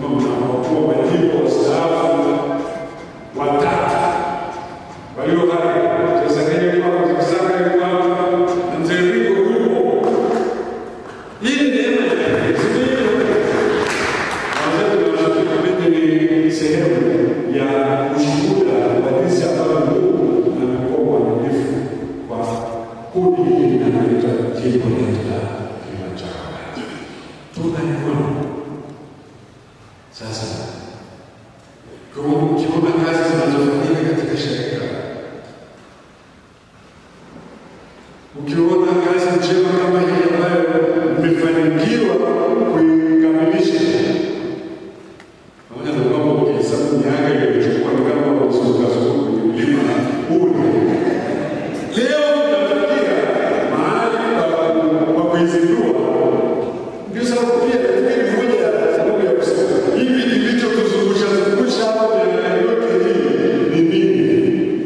kama mnapokuwa majimbo wastaafu watatu walio hai, Tanzania kwa Tanzania kwa Mzee huko. Hii ni neema ya Kristo. Ni sehemu ya ushuhuda wa jinsi ambavyo Mungu amekuwa mwaminifu kwa kundi hili linaloitwa jimbo letu la Kilimanjaro. Tunaiona sasa ukiona kazi zinazofanyika katika shirika, ukiona kazi njema kama hii ambayo mmefanikiwa kuikamilisha, pamoja na kwamba ukihesabu miaka iliyochukua ni kama uzungukazuku kwenye mlima ule, leo tunafikia mahali pa kuizindua. Ndio sababu pia nafikiri moja ya sababu ya kusema hivi kilichotuzungusha hapo ya yote hii ni nini?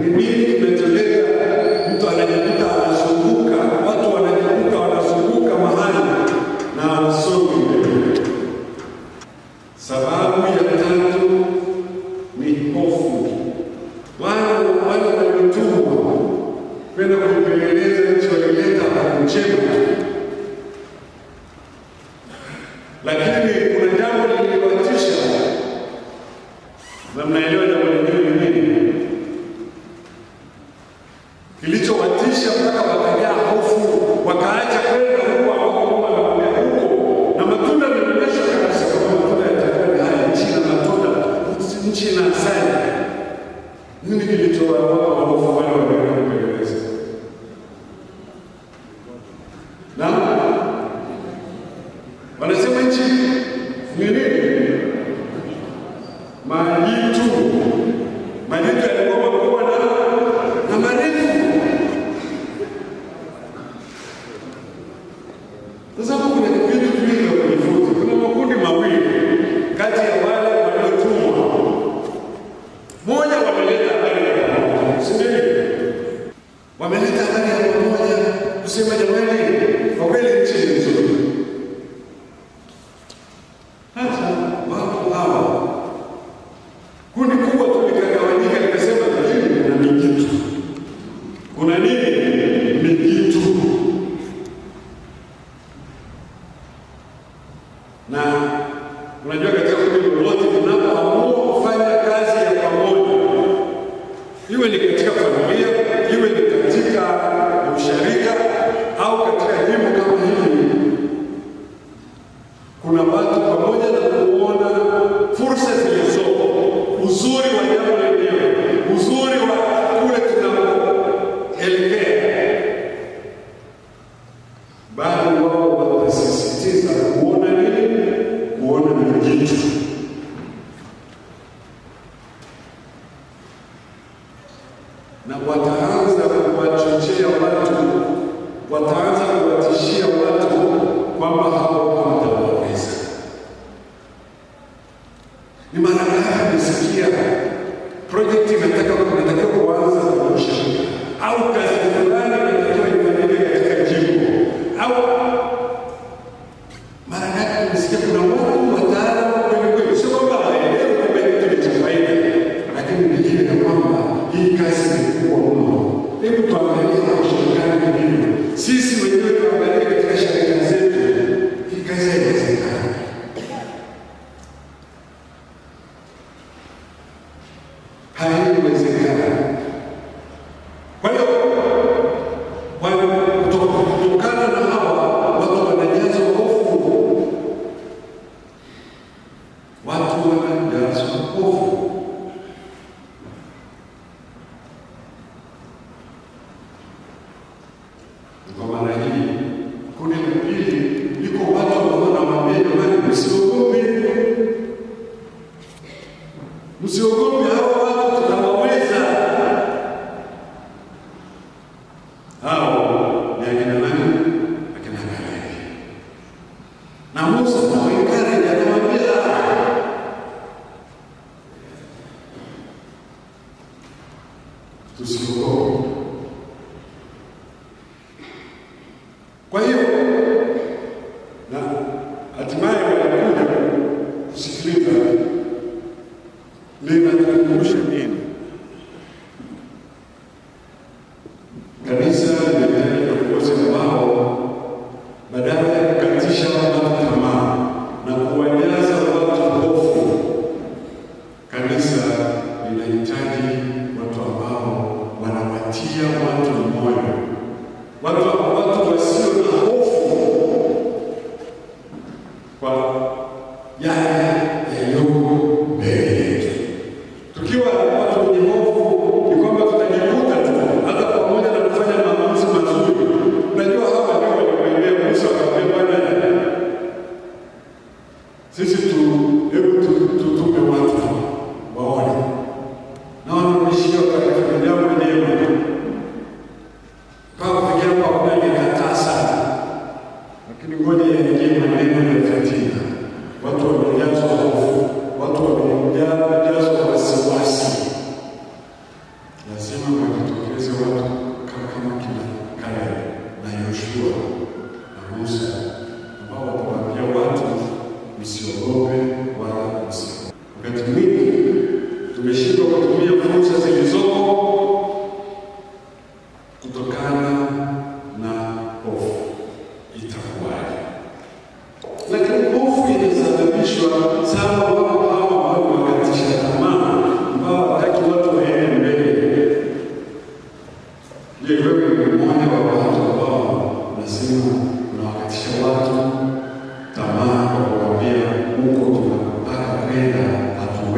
Ni nini kimetendeka? Mtu anajikuta anazunguka, watu wanajikuta wanazunguka mahali na wasomi mbele. Sababu ya tatu ni hofu. Wale waliotumwa kwenda kupeleleza nchi walileta habari njema, lakini kuna jambo lililowatisha. Na mnaelewa jambo lenyewe ni nini? Kilichowatisha mpaka wakajaa hofu, wakaacha kwenda huko na matunda yanaonyesha kabisa kama matunda yatakuwa haya nchi na matunda nchi na asali. Nini kilichowapa hofu wale waliopeleleza? Na wanasema nchi ni nini? Majitu yalikuwa makubwa na marefu. Sasa kuna vitu vingi vya kujifunza. Kuna makundi mawili kati ya wale waliotumwa. Moja wameleta habari ya pamoja, si ndio? Wameleta habari ya pamoja kusema jamani, kwa kweli nchi ni nzuri. Hata watu hawa kundi kubwa tu likagawanyika likasema lakini kuna mijitu. Kuna nini? Mijitu. Na unajua katika kundi lolote unapoamua kufanya kazi ya pamoja, iwe ni katika familia, iwe ni katika usharika au katika jimbo kama hili, kuna watu pamoja na kuona fursa zilizopo, uzuri wa jambo lenyewe, uzuri wa kule tunapoelekea, bali wao watasisitiza kuona nini? Kuona mijitu. Na wataanza kuwachochea watu, wataanza kuwatishia watu kwamba hao hawataweza. Ni mara ngapi nisikia project inatakiwa kuanza kurusha au kazi fulani inatakiwa ifanyike katika jimbo, au mara ngapi nisikia kuna watu wataalamu kweli, sio kwamba hawaelewi kwamba kitu ni cha faida, lakini nikiri ya kwamba hii kazi ni kubwa mno. Hebu tuangalie na ushirikiano mwingine. Sisi wenyewe tuangalie katika shirika zetu, hii kazi haiwezekani. Haiwezekani. Kwa hiyo kutokana na hawa watu wanajazwa hofu, watu wanajazwa hofu. Kwa maana hii kundi la pili liko watu ambao wanamwambia jamani, msiogope, msiogope, hao watu tunawaweza. Hao ni akina nani? Akina Kalevi. Na Musa anawaencourage, anamwambia tusiogope. Kwa hiyo na hatimaye wanakuja kusikiliza linatukumbusha nini? Kanisa limehitaji viongozi ambao badala ya kukatisha watu tamaa na kuwajaza watu hofu, kanisa linahitaji watu ambao wanawatia watu moyo, watu wasio na hofu kwa yale yaliyo mbele yetu. Tukiwa watu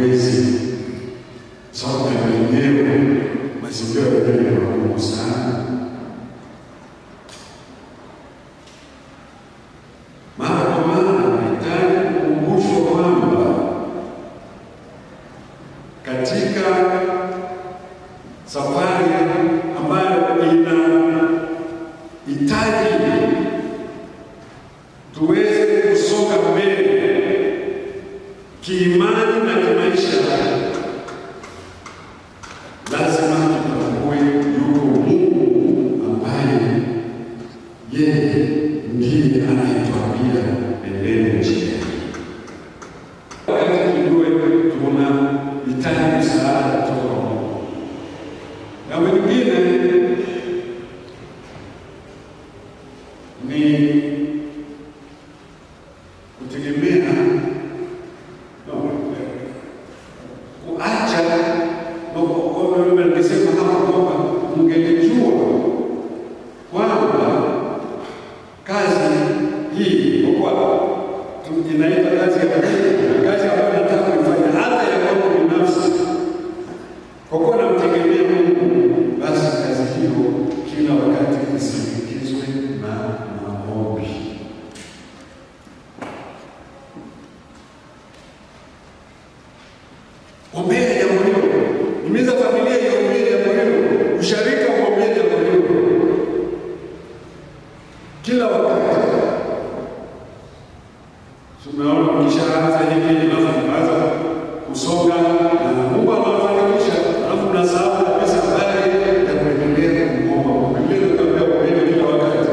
hatuwezi, sababu wenyewe mazingira yenyewe ni magumu sana. Mara kwa mara nahitaji kukumbushwa kwamba katika safari ambayo inahitaji tuweze kusonga mbele kiimani na kimaisha, lazima tutambue yuko Mungu ambaye yeye ndiye anayetuambia endeni njia. Wakati tujue tunahitaji msaada kutoka Mungu, na wengine ni kutegemea kuacha nikisema hapa kwamba mngelijua kwamba kazi hii kwa inaitwa kazi ya Mungu, kazi ambayo nataka kuifanya hata ya kwangu binafsi, kwa kuwa namtegemea Mungu, basi kazi hiyo kila wakati isindikizwe na maombi. Ombea jambo hilo, himiza familia iombee jambo hilo, usharika uombee jambo hilo kila wakati. Tumeona mkishaanza hivi mnaanza kusonga na Mungu anawafanikisha, alafu mnasahau kabisa habari ya kuendelea kuomba. Biblia inatuambia kuomba kila wakati.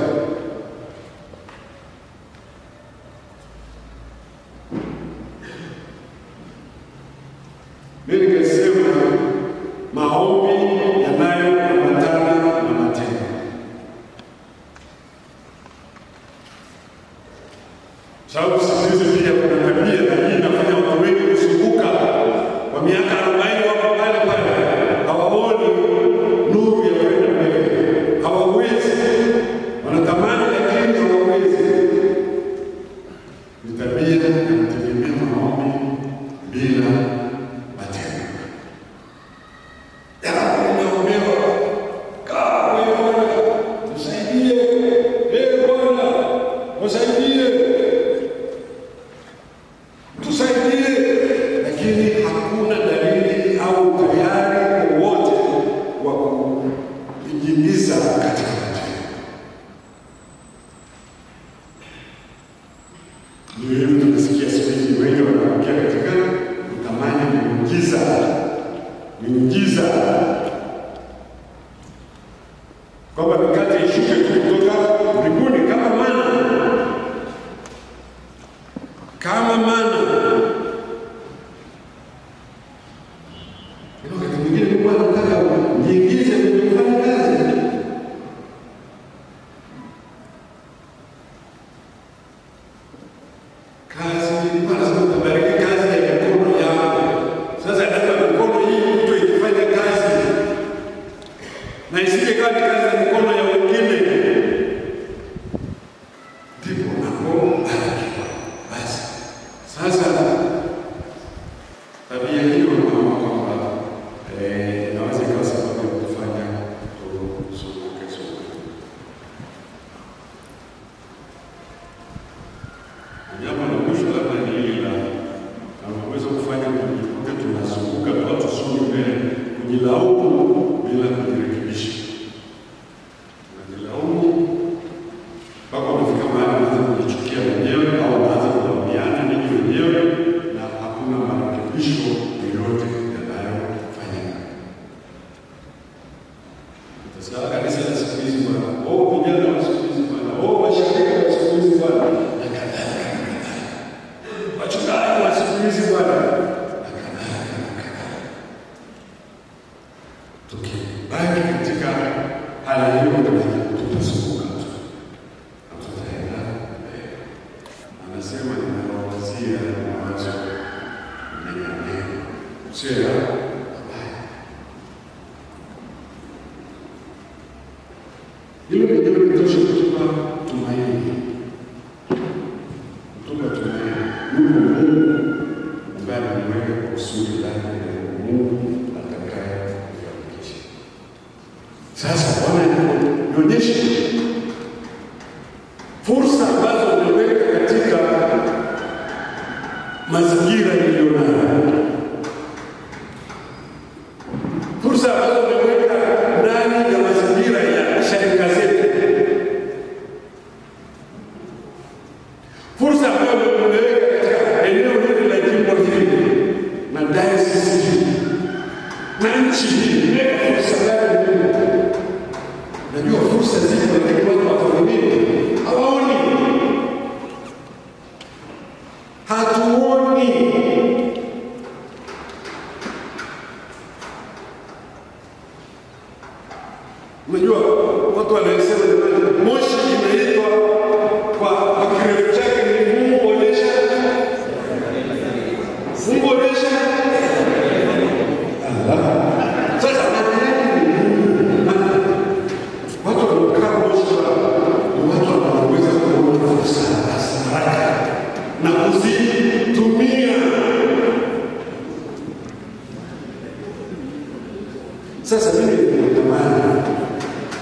Mimi nikasema maombi yanayoambatana na matendo. Sababu sisi pia kuna tabia na hii inafanya watu wengi kusumbuka kwa miaka 40 wako pale pale, hawaoni nuru ya kwenda mbele, hawawezi, wanatamani lakini hawawezi. Ni tabia ya kutegemea maombi bila matendo. Lakini hakuna dalili au tayari wowote wa kuingiza katika matendo. Ndio hivyo tunasikia siku hizi wengi wanaongea katika kutamani miujiza, kwamba mikate ishuke kutoka mbinguni kama mana. Wakati mwingine Mungu anataka niingize kwenye kufanya kazi. Lazima kubariki kazi ya mikono yako. Sasa lazima mikono hii mtu ifanye kazi, na isije kama kazi ya mikono ya wengine. Ndipo unapobariki. Basi sasa tabia hiyo naona kwamba inaweza ikawa sababu ya kufanya tusumbuke. Jambo la mwisho labda ni hili la unaweza kufanya kujikuta tunazunguka kwa tusonge mbele, kujilaumu bila kujirekebisha. Unajilaumu mpaka unafika mahali unaanza kujichukia mwenyewe au unaanza kulaumiana ninyi wenyewe, na hakuna marekebisho yoyote yanayofanyika. Sasa kanisa la siku hizi bwana, vijana wa siku hizi bwana, washirika wa siku hizi bwana, wachungaji wa siku hizi bwana, tukibaki katika hali hiyo tutazunguka tu, tutaenda mbele. Anasema ninawazia mawazo mema, sio mabaya. Hilo ndio litosha kutupa tumaini. Kutupa tumaini. Mungu ambaye ameweka kusudi lake na Mungu atakaye kufanikisha. Sasa Bwana nionyeshe fursa ambazo umeweka katika mazingira nilionayo, fursa ambazo umeweka ndani ya mazingira ya shirika zetu, fursa ambazo umeweka katika eneo hili la jimbo hili na dayosisi hii na nchi hii. Umeweka fursa gani? Najua fursa zipo, lakini watu hawafahamu, hawaoni, hatuoni. Unajua watu wanasema jamani, Moshi inaitwa kwa kirefu chake ni Mungu onesha. Mungu onesha. Sasa watu wanaokaa Moshi ni watu wanaweza kuona fursa haraka na kuzitumia. Sasa mimi natamani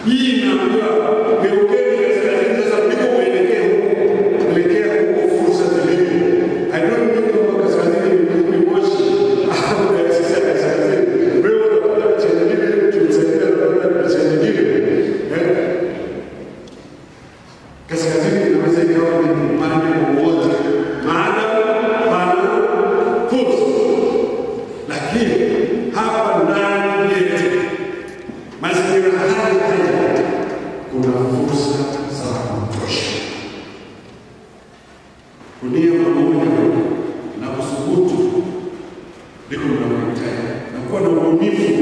hii naambiwa geukeni kaskazini, sasa ndipo uelekee huko, elekea huko fursa zilipo. I don't think kwamba kaskazini ni Moshi au dayosisi ya kaskazini. Wewe unapata picha nyingine, tumsaidia unapata picha nyingine. Kaskazini inaweza ikawa ni mahali wowote, maana pana fursa. Lakini hapa ndani yetu mazingira haya kuna fursa za kutosha. Kunia pamoja na kusubutu ndiko tunahitaji, na kuwa na ubunifu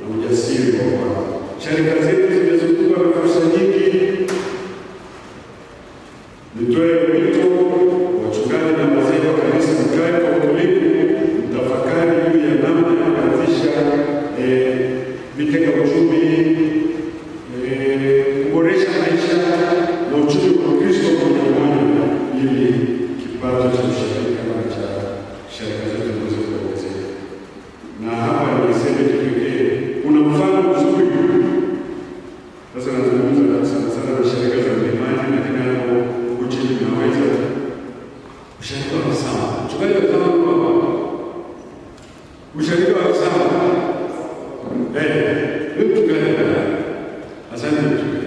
na ujasiri wa Bwana. Shirika zetu zimezungukwa na fursa nyingi. Nitoe wito wachungaji na wazee wa kanisa, mkae kwa utulivu, mtafakari juu ya namna ya kuanzisha vitega uchumi, kuboresha maisha na uchumi wa Kristo mmoja, ili kipato cha ushirika na cha shirika zetu kiweze kuongezeka. Na hapa niseme kipekee, kuna mfano mzuri. Sasa nazungumza sana na shirika za milimani, lakini hapo uchi tunaweza ushirika wa sawa. Mchungaji wa sawa kwa ushirika wa sawa. Asante mchungaji.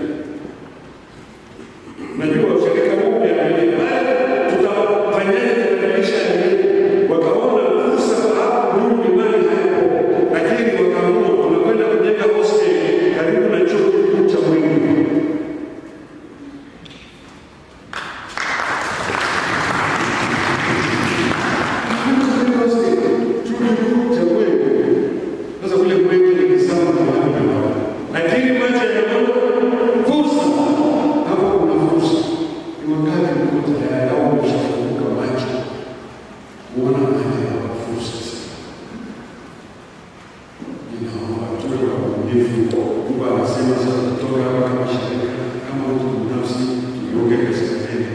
Najua ushirika mpya ni pale tutafanyaje kubadilisha wakaona fursa kwa hapo Mungu imani hapo, lakini wakaamua tunakwenda kujenga hostel karibu na chuo kikuu cha Mwingi. Sasa kule Mwingi ni sawa na lakini macho yanaona fursa. Hapo kuna fursa. Ni wakati mko tayari au mshafunguka macho kuona haya ya fursa. Ninaomba tuwe na ubunifu. Mungu anasema sasa kutoka hapa kama shirika, kama mtu binafsi, tuonge kaskazini,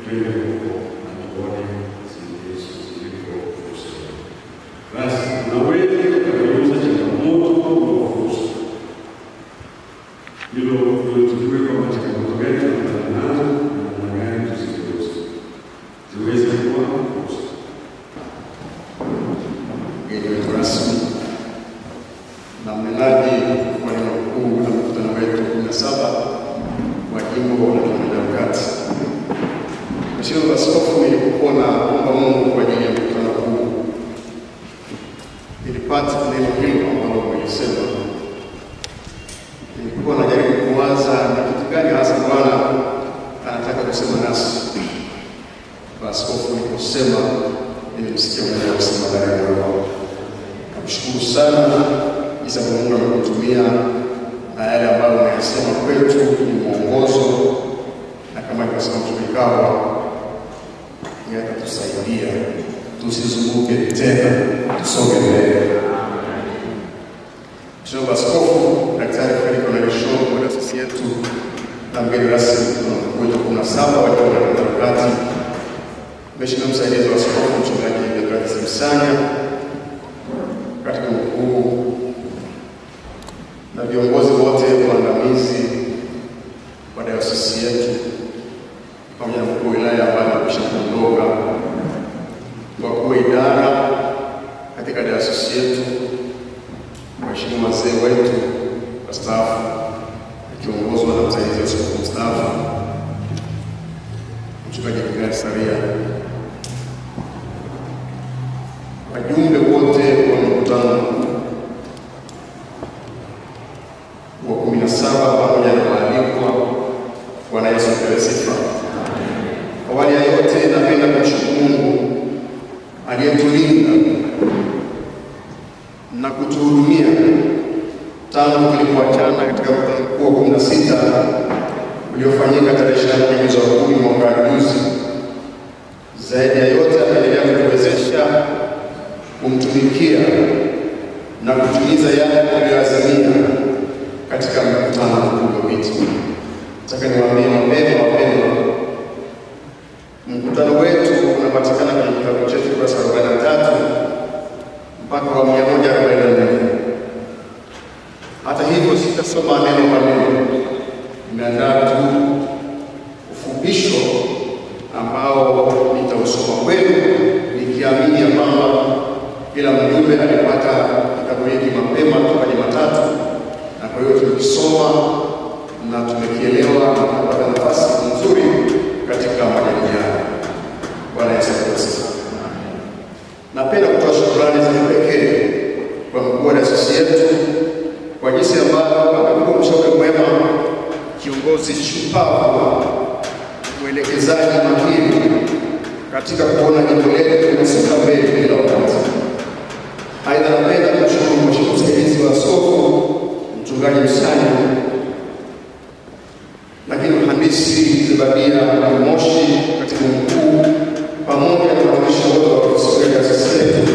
twende huko na tuone zilizo fursa. Basi tunaweza tukageuza changamoto kwa fursa. Hilo tuliwe kwa changamoto gani tunakutana nazo na gani tuzigeuze ziweze kuwa fursa. Mgeni wetu rasmi na mnenaji wa neno kuu na mkutano wetu 17 wa jimbo la Kati. Mheshimiwa Askofu, nilipokuwa naomba Mungu kwa ajili ya mkutano huu, nilipata neno hilo ambalo umelisema. Nilikuwa najaribu kuwaza ni kitu gani hasa Bwana anataka kusema nasi. Askofu niliposema, nilimsikia mwenyewe kusema ndani ya roho. Namshukuru sana jinsi Mungu amekutumia na yale ambayo umesema kwetu ni mwongozo, na kama alivyosema tumekawa yatatusaidia tusizunguke tena, tusonge mbele. Mheshimiwa Askofu Daktari Felix Onesho kwa taasisi yetu na mgeni rasmi wetu 17 wa jimbo la Kati, Mheshimiwa msaidizi wa askofu Mchungaji Deogratias Msanya, dayosisi yetu, waheshimiwa wazee wetu wastaafu akiongozwa na msaidizi wa askofu mstaafu Mchungaji Mikael Saria, wajumbe wote wa mkutano wa 17 pamoja na waalikwa, Bwana Yesu apewe sifa. Awali ya yote napenda kumshukuru Mungu aliyetulinda na kutuhudumia tangu tulipoachana katika mkutano wa 16 uliofanyika tarehe 24 mwezi wa 10 mwaka juzi. Zaidi ya yote ameendelea kutuwezesha kumtumikia na kutimiza yale tuliyoazimia katika mkutano uliopita. Nataka niwaambie mapema mkutano wetu unapatikana kwenye kitabu chetu kurasa 43 mpaka wa 144. Hata hivyo sitasoma neno kwa neno, nimeandaa tu ufupisho ambao nitausoma kwenu nikiamini ya kwamba kila mjumbe alipata kitabu hiki mapema toka Jumatatu, na kwa hiyo tulikisoma na tumekielewa na kupata nafasi nzuri katika majadiliano. Bwana Yesu asifiwe. Napenda kutoa shukrani za pekee kwa mkuu wa dayosisi yetu kwa jinsi ambavyo amekuwa mshauri mwema, kiongozi shupavu, mwelekezaji mahiri katika kuona jimbo letu linasonga mbele kila wakati. Aidha, napenda kumshukuru mheshimiwa msaidizi wa askofu Mchungaji Msanya, lakini mhandisi Zebadia Moshi, katibu mkuu, pamoja na watumishi wote wa dayosisi yetu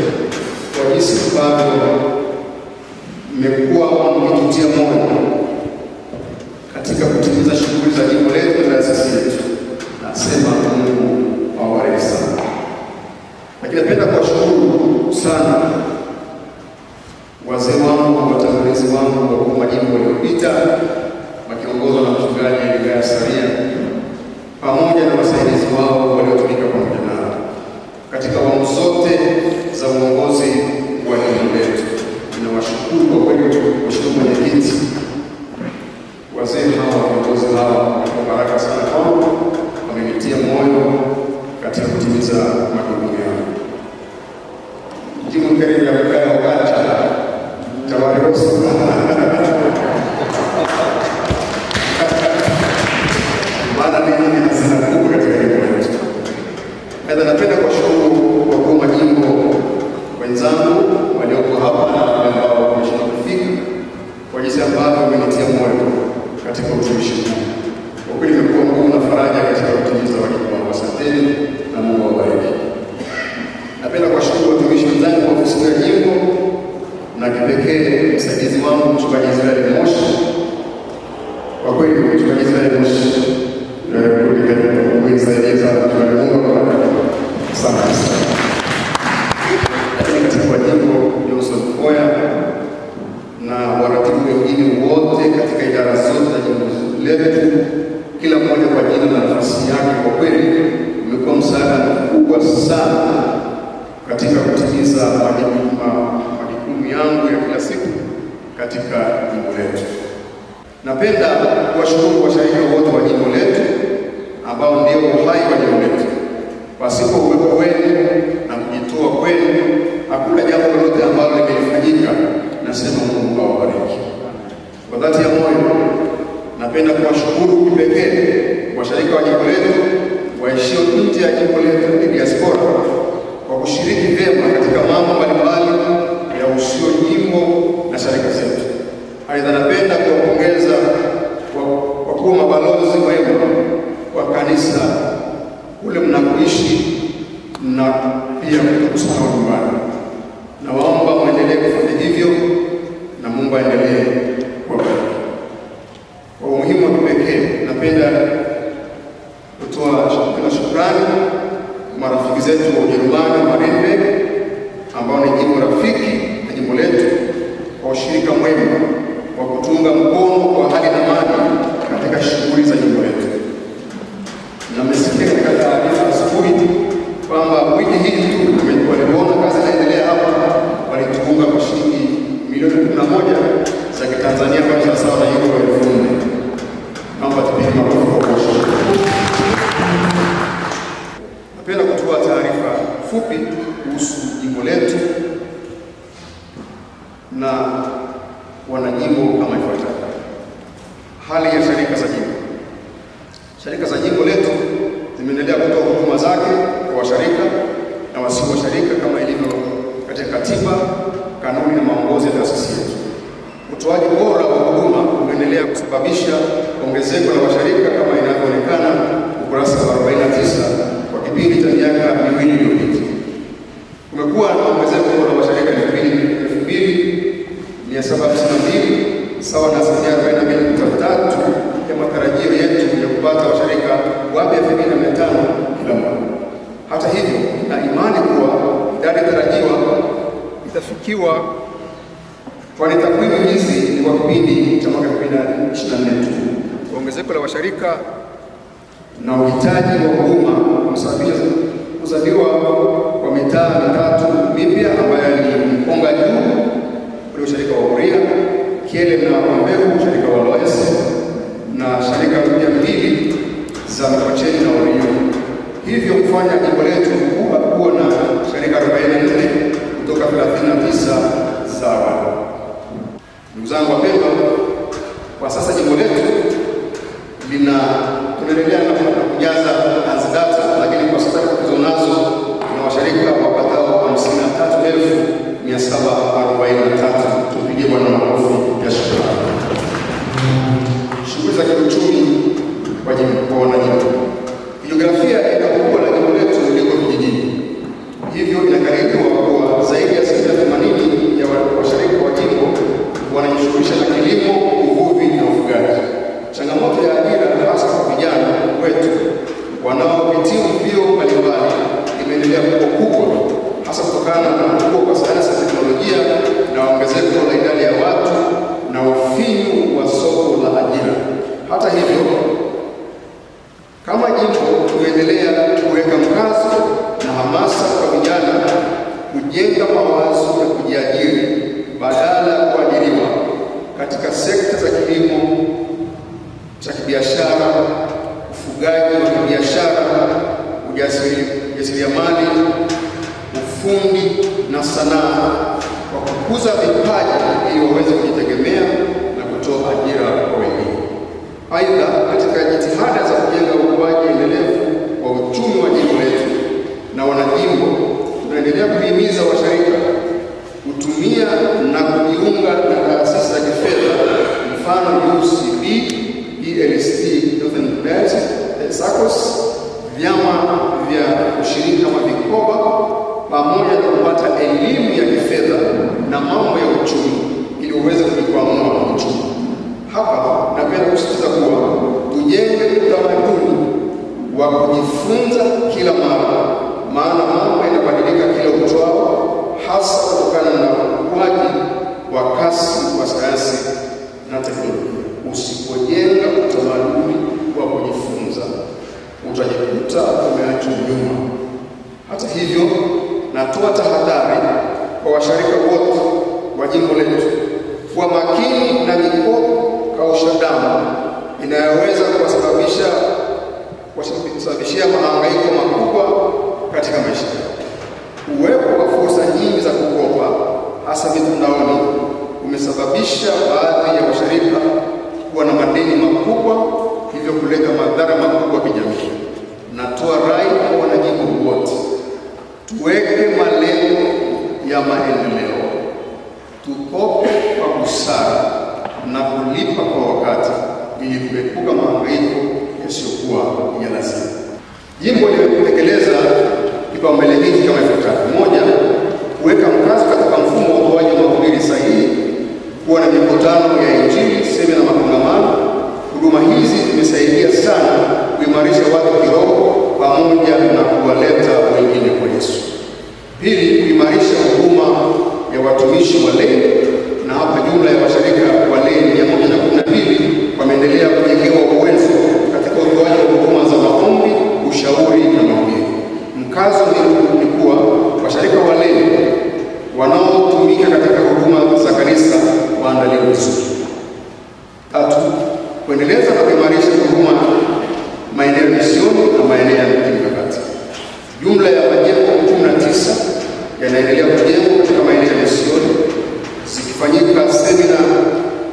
kwa jinsi ambavyo mmekuwa mkitutia moyo katika kutimiza shughuli za jimbo letu na dayosisi yetu. Nasema Mungu awabariki sana. Lakini napenda kuwashukuru sana wazee wangu, watangulizi wangu wa majimbo waliopita wakiongozwa na Mchungaji Mikael Saria pamoja na wasaidizi wao waliotumika pamoja nao katika awamu zote za uongozi wa jimbo letu. Ninawashukuru kwa kweli, mheshimiwa mwenyekiti, wazee hawa, viongozi hawa kwa baraka sana kwangu, wamenitia moyo katika kutimiza majukumu yangu. Jimbo karibu ya mkaya wakati tawarosi maana mimi hazina kubwa katika jimbo letu. Aidha, napenda kuwashukuru wakuu wa majimbo wenzangu walioko hapa na ambao wameshindwa kufika kwa jinsi ambavyo wamenitia moyo katika utumishi huu. Kwa kweli imekuwa ngumu na faraja katika kutimiza wajibu wangu. Asanteni na Mungu awabariki. Napenda kuwashukuru watumishi wenzangu wa ofisi ya jimbo na kipekee msaidizi wangu Mchungaji Israeli Moshi. Kwa kweli Mchungaji Israeli Moshi kuisaidia Mungu sana. Lakini katika jimbo Johnson Foya na waratibu wengine wote katika idara zote za jimbo letu, kila mmoja kwa jina na nafasi yake, kwa kweli umekuwa msaada mkubwa sana katika kutimiza majukumu yangu ya kila siku katika jimbo letu. Napenda kuwashukuru washirika wote wa jimbo letu ambao ndio uhai wa jimbo letu. Pasipo uwepo wenu na kujitoa kwenu, hakuna jambo lolote ambalo lingelifanyika. Nasema Mungu awabariki. Kwa dhati ya moyo napenda kuwashukuru kipekee washirika wa jimbo letu waishio nje ya jimbo letu ni diaspora kwa kushiriki vyema katika mambo mbalimbali ya usio jimbo na shirika zetu. Aidha, napenda kuwapongeza kwa kuwa mabalozi wema wa kanisa kule mnakoishi na pia kutokusahau nyumbani. Na waomba mwendelee 11 za Kitanzania kwa sawa na euro 1000. Naomba tupige makofi kwa kushukuru. Napenda kutoa taarifa fupi kuhusu jimbo letu na wanajimbo kama ifuatavyo. Hali ya sharika za jimbo. Sharika za jimbo letu zimeendelea kutoa huduma zake kwa washarika na wasio washarika kama ilivyo katika katiba, kanuni na maongozi ya taasisi yetu. Utoaji bora wa huduma umeendelea kusababisha ongezeko la washarika kama inavyoonekana ukurasa wa 49 kwa kipindi cha miaka miwili iliyopita. Kumekuwa na ongezeko la washarika 2,752 sawa na 42.3 ya matarajio yetu ya kupata washarika wapya 2,500 kila mwaka. Hata hivyo, na imani kuwa idadi tarajiwa itafikiwa, kwani takwimu hizi ni kwa kipindi cha mwaka 2024 tu. Ongezeko la washarika na uhitaji wa huduma umesababisha kuzaliwa kwa mitaa mitatu mipya ambayo ni Mkonga Juu, ule usharika wa Uria, Kiele na Wambeu, usharika wa Loesi, na sharika mpya 2 za Mikocheni na Orio. Hivyo kufanya jimbo letu kuwa na sharika 44 kutoka 39 za awali. Ndugu zangu wapendwa, kwa sasa jimbo letu tunaendelea na kujaza data, lakini kwa sasa tulizonazo na washarika wapatao 53,743. Tupige Bwana makofi ya shukrani. Shughuli za kiuchumi kwa wanajimbo. Jiografia ya ukubwa la jimbo letu liko vijijini. Hivyo inakadiriwa kuwa zaidi ya 80% ya washarika wa jimbo wanajishughulisha na kilimo, uvuvi na ufugaji. Changamoto ya ajira hasa kwa vijana wetu wanaopitia vyuo mbalimbali imeendelea kuwa kubwa, hasa kutokana na kukua kwa sayansi na teknolojia na ongezeko la idadi ya watu na ufinyu wa soko la ajira. Hata hivyo, kama jimbo tuendelea kuweka mkazo na hamasa kwa vijana kujenga mawazo ya kujiajiri badala ya kuajiriwa katika sekta za kilimo cha kibiashara, ufugaji wa kibiashara, ujasiriamali, ufundi na sanaa, kwa kukuza vipaji ili waweze kujitegemea na kutoa ajira kwa wengine. Aidha, katika jitihada za kujenga ukuaji endelevu wa uchumi wa jimbo letu na wanajimbo, tunaendelea kuhimiza washarika kutumia na kujiunga na taasisi za kifedha, mfano UCB, ELST, SACCOS, vyama vya ushirika kama vikoba, pamoja na kupata elimu ya kifedha na mambo ya uchumi ili uweze kujikwamua uchumi. Hapa napenda kusisitiza kuwa tujenge utamaduni wa kujifunza kila mara, maana mambo yanabadilika kila uchao, hasa kutokana na ukuaji wa kasi wa sayansi na teknolojia. Usipojenga utamaduni wa kujifunza, utajikuta umeachwa nyuma. Hata hivyo, natoa tahadhari kwa washarika wote wa jimbo letu kuwa makini na mikopo kausha damu inayoweza kuwasababishia mahangaiko makubwa katika maisha yao. Uwepo wa fursa nyingi za kukopa, hasa mitandaoni, umesababisha baadhi ya washarika kuwa na madeni makubwa, hivyo kuleta madhara makubwa kijamii. Natoa rai kwa wanajimbo wote, tuweke malengo ya maendeleo, tukope kwa busara na kulipa kwa wakati ili kuepuka mahangaiko yasiyokuwa ya lazima. Jimbo limetekeleza kipaumbele hiki kama ifuatavyo: 1, kuweka mkazo katika mfumo wa utoaji wa mahubiri sahihi, kuwa na mikutano ya Injili, semina na makongamano. Huduma hizi zimesaidia sana kuimarisha watu kiroho pamoja na kuwaleta wengine kwa Yesu. 2, kuimarisha huduma ya watumishi walei, na hapa jumla ya washarika walei 112 wameendelea kujengewa uwezo katika utoaji wa huduma za maombi, ushauri na mahubiri. Mkazo ni kuwa washarika walei wanaotumika katika huduma za kanisa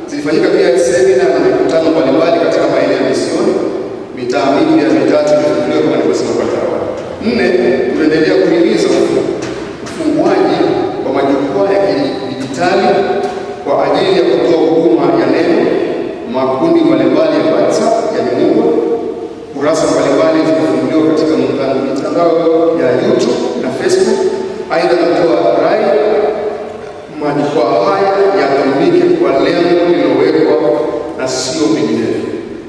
Zilifanyika pia semina na mikutano mbalimbali katika maeneo ya misioni, mitaa mipya mitatu iliyofunguliwa kama nilivyosema kwa awali. 4, tunaendelea kuhimiza ufunguaji wa majukwaa ya kidijitali kwa ajili ya kutoa huduma ya neno, makundi mbalimbali ya WhatsApp yameundwa, kurasa mbalimbali zimefunguliwa katika mitandao ya YouTube na Facebook. Aidha, natoa rai majukwaa haya yatumike kwa lengo lililowekwa na sio vinginevyo.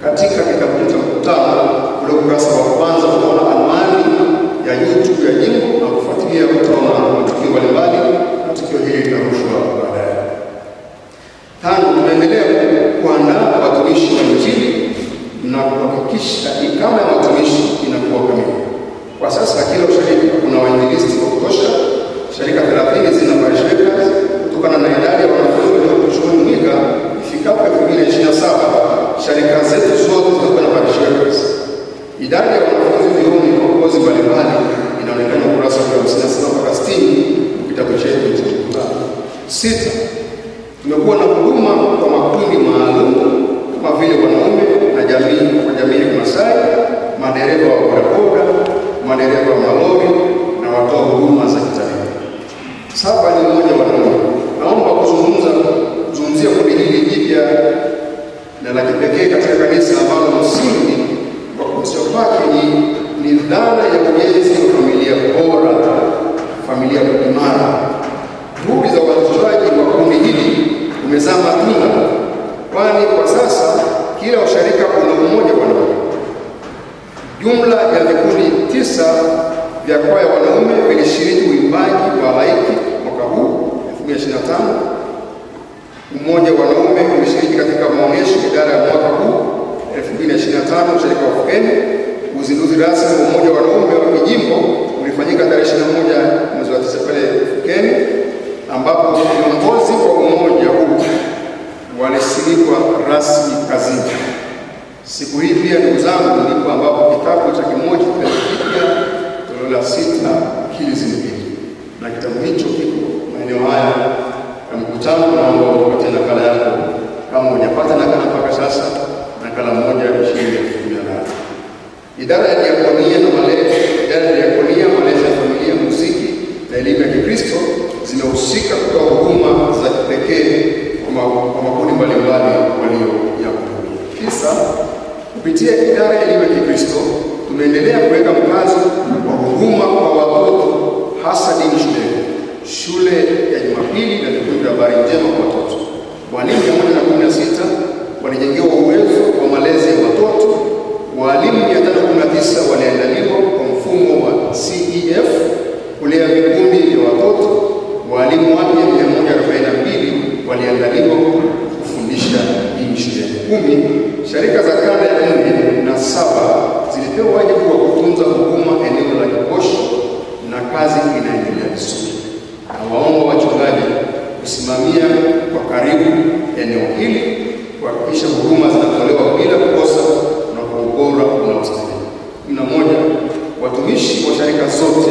Katika kitabu cha mkutano ule ukurasa wa kwanza utaona anwani ya YouTube ya jimbo na kufuatilia utaona matukio mbalimbali na tukio hili litarushwa baadaye. 5, tunaendelea kuandaa watumishi wa Injili na kuhakikisha ikama ya watumishi inakuwa kamili. Kwa sasa kila usharika kuna wainjilisti wa kutosha. Sharika 30 zina parishioners kutokana na idadi ya wanafunzi waliojumuika. Ifikapo 2027 sharika zetu zote zitakuwa na parishioners. Idadi ya wanafunzi vioni kwa kozi mbalimbali inaonekana ukurasa wa 57 mpaka 60 kitabu chetu cha mkutano. 6, tumekuwa na huduma kwa makundi maalum kama vile wanaume na jamii kwa jamii ya Masai, madereva wa bodaboda, madereva wa malori na watoa huduma za kitalii. 7 ni mmoja wanaume. Naomba kuzungumzia kundi hili jipya na la kipekee katika kanisa ambalo msingi wa kuanzishwa kwake ni dhana ya ujenzi wa familia bora, familia imara. Juhudi za uanzishwaji wa kundi hili umezaa matunda, kwani kwa sasa kila usharika una mmoja wanaume. Jumla ya vikundi 9 vya kwaya wanaume vilishiriki uimbaji wa halaiki mwaka huu 2025. Mmoja wanaume ulishiriki katika maonyesho idara ya mwaka huu 2025 usharika wa Fukeni. Uzinduzi rasmi wa mmoja wanaume wa kijimbo ulifanyika tarehe 21 mwezi wa 9 pale Fukeni, ambapo viongozi wa umoja huu walisimikwa rasmi kazini. Siku hii pia, ndugu zangu, ndipo ambapo kitabu cha kimoja kipya toleo la 6 kilizindua, na kitabu hicho kiko maeneo haya ya mkutano. Naomba upate nakala yako kama hujapata nakala mpaka sasa, nakala moja ya shilingi 18. Idara ya diakonia na malezi, idara ya diakonia, malezi ya familia, muziki na elimu ya Kikristo zimehusika kutoa huduma za kipekee kwa makundi mbalimbali walioyakuhudumia. 9, kupitia idara ya elimu ya Kikristo tumeendelea kuweka mkazo wa huduma kwa watoto, hasa dini shule ya Jumapili na vikundi vya habari njema kwa watoto. Walimu 116 walijengewa uwezo wa malezi ya watoto. Walimu 519 waliandaliwa kwa mfumo wa CEF kulea vikundi vya watoto. Walimu wapya 142 waliandaliwa kufundisha dini shuleni. 10, sharika za kanda ya 4 na 7 zilipewa wajibu wa kutunza huduma eneo la Kibosho, na kazi inaendelea vizuri. Nawaomba wachungaji kusimamia kwa karibu eneo hili kuhakikisha huduma zinatolewa bila kukosa na kwa ubora unaostahili. 11, watumishi wa sharika zote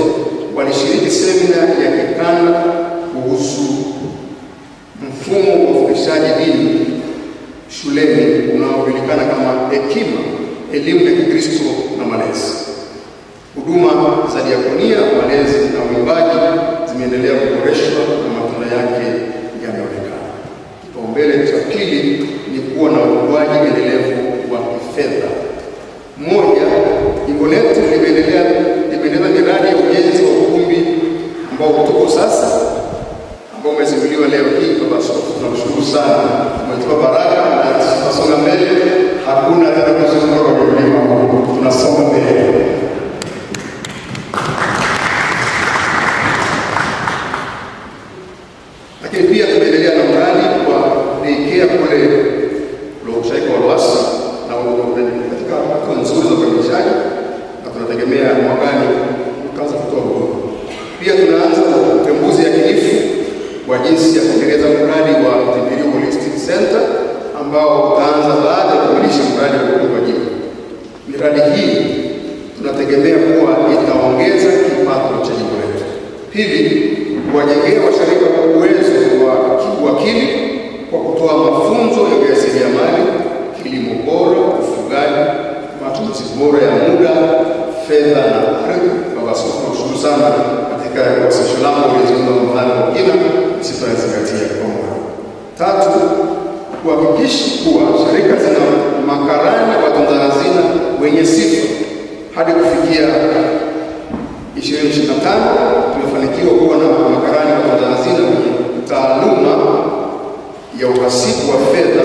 walishiriki semina ya kikanda kuhusu mfumo wa ufundishaji dini shuleni unaojulikana kama Hekima, elimu ya Kikristo na malezi. Huduma za diakonia, malezi na uimbaji zimeendelea kuboreshwa na matunda yake yameonekana. Kipaumbele cha pili ni kuwa na ukuaji endelevu wa kifedha. 1, jimbo letu limeendelea miradi ya ujenzi wa ukumbi ambao tuko sasa, ambao umezinduliwa leo hii. Baba Askofu, tunamshukuru sana, umetupa baraka na tunasonga mbele. Hakuna tena kuzunguka kwa mlima huu, tunasonga mbele. Lakini pia tumeendelea na mradi wa daycare kule usharika wa Lwasa, na katika hatua nzuri za ukamilishaji, na tunategemea mwakani tutaanza kutoa huduma. Pia tunaanza upembuzi yakinifu wa jinsi ya kutekeleza mradi wa Temberio Holistic Center ambao utaanza baada ya kukamilisha mradi wa jimbo. Miradi hii tunategemea kuwa itaongeza kipato cha jimbo letu. Pili, kuwajengea washirika uwezo wa kiuwakili Askofu, nakushukuru sana katika wasilisho lako ulizungumza mambo haya kwa kina, sitayazingatia kwa moyo. Tatu, kuhakikisha kuwa shirika zina makarani watunza hazina wenye sifa. Hadi kufikia 2025 tumefanikiwa kuwa na makarani watunza hazina wenye taaluma ya uhasibu wa fedha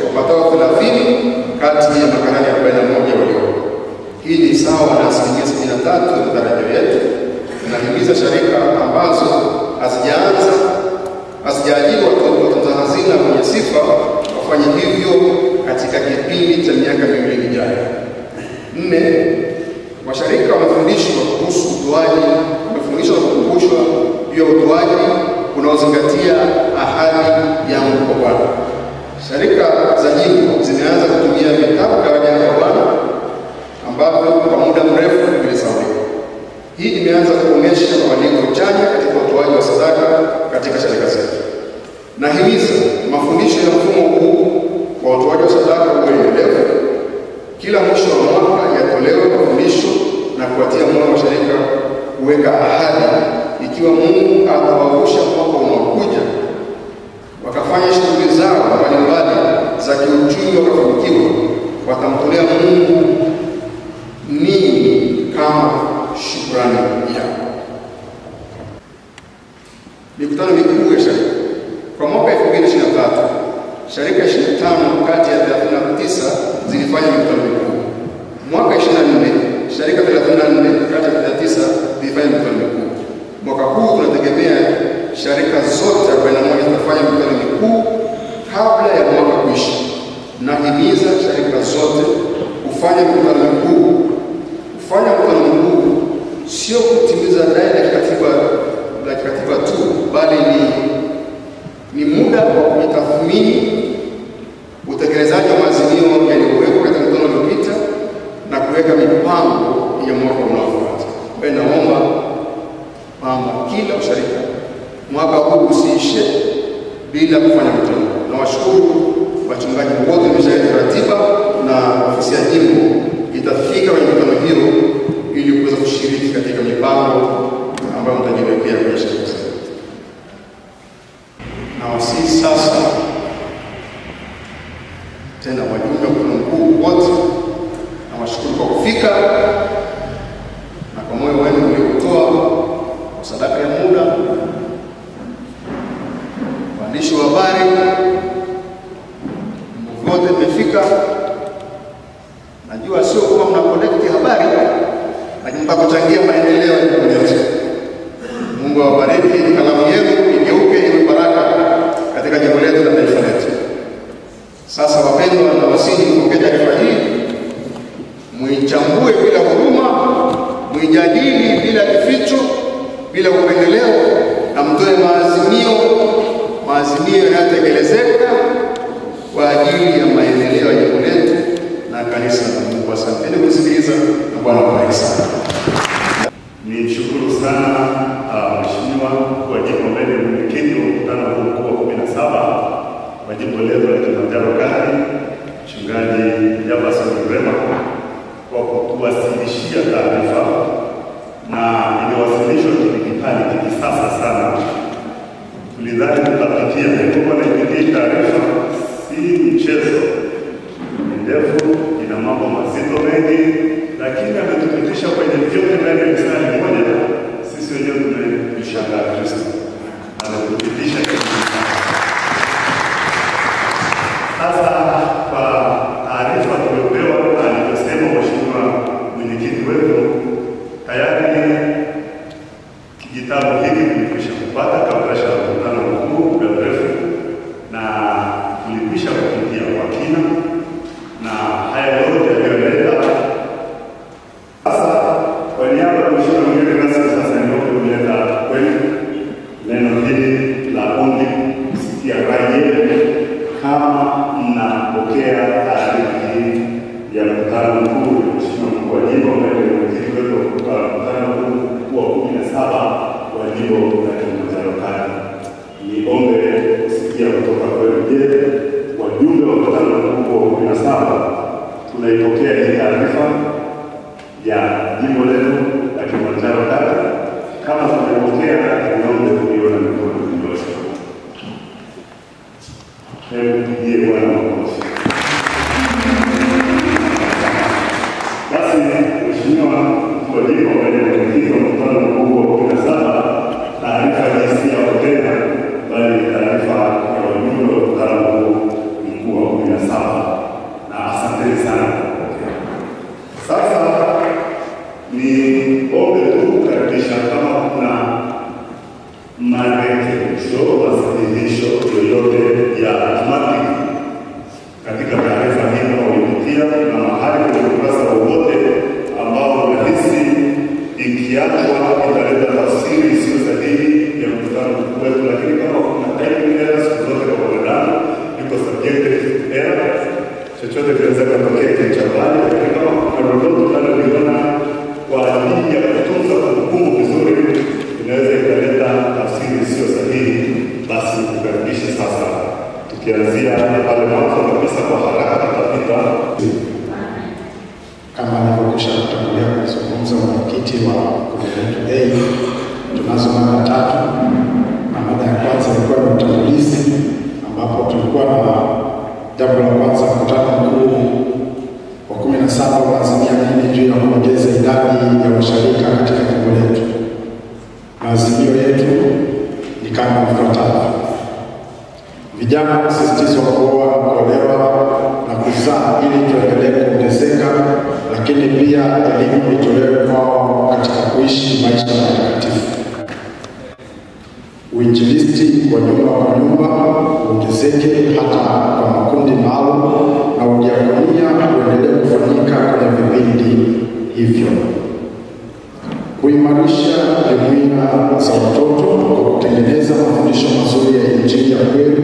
wapatao 30 kati ya makarani 41 waliopo. Hii ni sawa na 73% ya matarajio yetu. Tunahimiza shirika ambazo hazijaajiri watunza hazina wenye sifa wafanye hivyo katika kipindi cha miaka 2 ijayo. 4, washirika wamefundishwa kuhusu utoaji, wamefundishwa na kukumbushwa juu ya utoaji unaozingatia ahadi ya Mungu kwa Bwana. Shirika za jimbo zimeanza kutumia vitabu vya wajane wa Bwana ambavyo kwa muda mrefu vilisahaulika. Hii imeanza kuonyesha mabadiliko chanya katika utoaji wa sadaka katika shirika zetu. Nahimiza mafundisho ya mfumo huu wa utoaji wa sadaka uwe endelevu. Kila mwisho wa mwaka yatolewe mafundisho na kuwatia moyo washirika kuweka ahadi, ikiwa Mungu atawavusha mwaka unaokuja wakafanya shughuli zao mbalimbali za kiuchumi wakafanikiwa, watamtolea Mungu nini kama shukrani yao. Mikutano mikuu ya shirika. Kwa mwaka 2023, shirika 25 kati ya 39 zilifanya mikutano mikuu. Mwaka 24, shirika 34 kati ya 39 zilifanya mikutano mikuu. Mwaka huu tunategemea shirika zote 41 zitafanya mikutano mikuu kabla ya mwaka kuisha. Nahimiza shirika zote kufanya mikutano mikuu. Kufanya mkutano mkuu sio kutimiza dai la kikatiba tu, bali ni muda wa kujitathmini utekelezaji wa maazimio yaliyowekwa katika mkutano uliopita na kuweka mipango ya mwaka unaofuata. Kwa hiyo naomba kwamba kila ushirika mwaka huu usiishe bila kufanya mkutano. Nawashukuru wachungaji wote wameshaweka ratiba na ofisi ya jimbo itafika kwenye mikutano hiyo ili kuweza kushiriki katika mipango ambayo mtajiwekea kwenye shirika zetu. Na wasi sasa tena wajumbe wa mkutano mkuu wote, nawashukuru kwa kufika na kwa moyo wenu mliotoa kwa sadaka ya muda. Waandishi wa habari wote mmefika. Najua sio kama mna collect habari, lakini mtakuchangia maendeleo ya jamii yetu. Mungu awabariki, kalamu yenu igeuke iwe baraka katika jimbo letu na taifa letu. Sasa wapendwa, na wasiji kupokea taarifa hii, muichambue bila huruma, muijadili bila kificho, bila upendeleo, na mtoe maazimio yanayotekelezeka kwa ajili ya maendeleo ya jimbo letu na kanisa la Mungu. Asanteni kusikiliza na Bwana awabariki sana. Nimshukuru sana Mheshimiwa mkuu wa jimbo mbele mwenyekiti wa mkutano huu mkuu wa 17 wa jimbo letu la Kilimanjaro Kati, Mchungaji Jefferson Rema, kwa kuwasilishia taarifa, na iliwasilishwa kidijitali kisasa sana. Tulidhani tutapitia, nilikuwa naipitia taarifa, si mchezo, ndefu, ina mambo mazito mengi, lakini ametupitisha kwenye vyote ndani ya mstari mmoja. Sisi wenyewe tumeshangaa Kristo anatupitisha sasa. Kwa taarifa tuliopewa alivyosema Mheshimiwa mwenyekiti wetu, tayari kijitabu hiki tulikwisha kupata kabla ya mkutano mkuu muda mrefu, na tulikwisha kupitia kwa kina, na haya yote yaliyoleta sasa. Kwa niaba ya Mheshimiwa mgeni rasmi, sasa niombe kuleta kweli neno hili la ombi kusikia rai yenu kama mnapokea taarifa hii ya mkutano mkuu wa Mheshimiwa mkuu wa jimbo mbele ya mwenyekiti wetu wa mkutano mkuu wa 17 wa jimbo la Kilimanjaro Kati. Niombe kusikia kutoka kwenu. Je, wajumbe wa mkutano mkuu wa 17 tunaipokea hii taarifa ya jimbo letu la Mpigie Bwana makofi. Basi Mheshimiwa Mkolimu ambaye ni mwenyekiti wa mkutano mkuu wa 17, taarifa jinsi ya kutenda bali taarifa ya wajumbe wa mkutano mkuu wa 17, na asanteni sana. Sasa ni ombe tu kukaribisha kama kuna marekebisho, masahihisho yoyote ya automatic katika taarifa hii unayopitia, na mahali kwenye ukurasa wowote ambao unahisi ikiachwa italeta tafsiri isiyo sahihi ya mkutano mkuu wetu, lakini kama kuna typing errors zote kwa wanadamu iko subjected to error, chochote kinaweza kutokea kichambani, lakini kama kuna lolote tunaloona kwa ajili ya kutunza kumbukumbu vizuri inaweza ikaleta tafsiri isiyo sahihi, basi kukaribisha sasa, tukianzia pale mwanzo kabisa kwa haraka tutapita. Kama alivyokwisha kutangulia kuzungumza mwenyekiti wa kundi letu A, tunazo mada 3, na mada ya kwanza ilikuwa ni utangulizi, ambapo tulikuwa na jambo la kwanza, mkutano mkuu wa 17 unaazimia nini juu ya kuongeza idadi ya washirika katika jimbo letu. Maazimio yetu ni kama ifuatavyo: vijana kusisitizwa kuoa na kuolewa na kuzaa ili tuendelee kuongezeka, lakini pia elimu itolewe kwao katika kuishi maisha matakatifu. Uinjilisti wa nyumba kwa nyumba uongezeke hata kwa makundi maalum, na udiakonia uendelee kufanyika kwenye vipindi hivyo. Kuimarisha jumuiya za watoto kwa kutengeneza mafundisho mazuri ya Injili ya kweli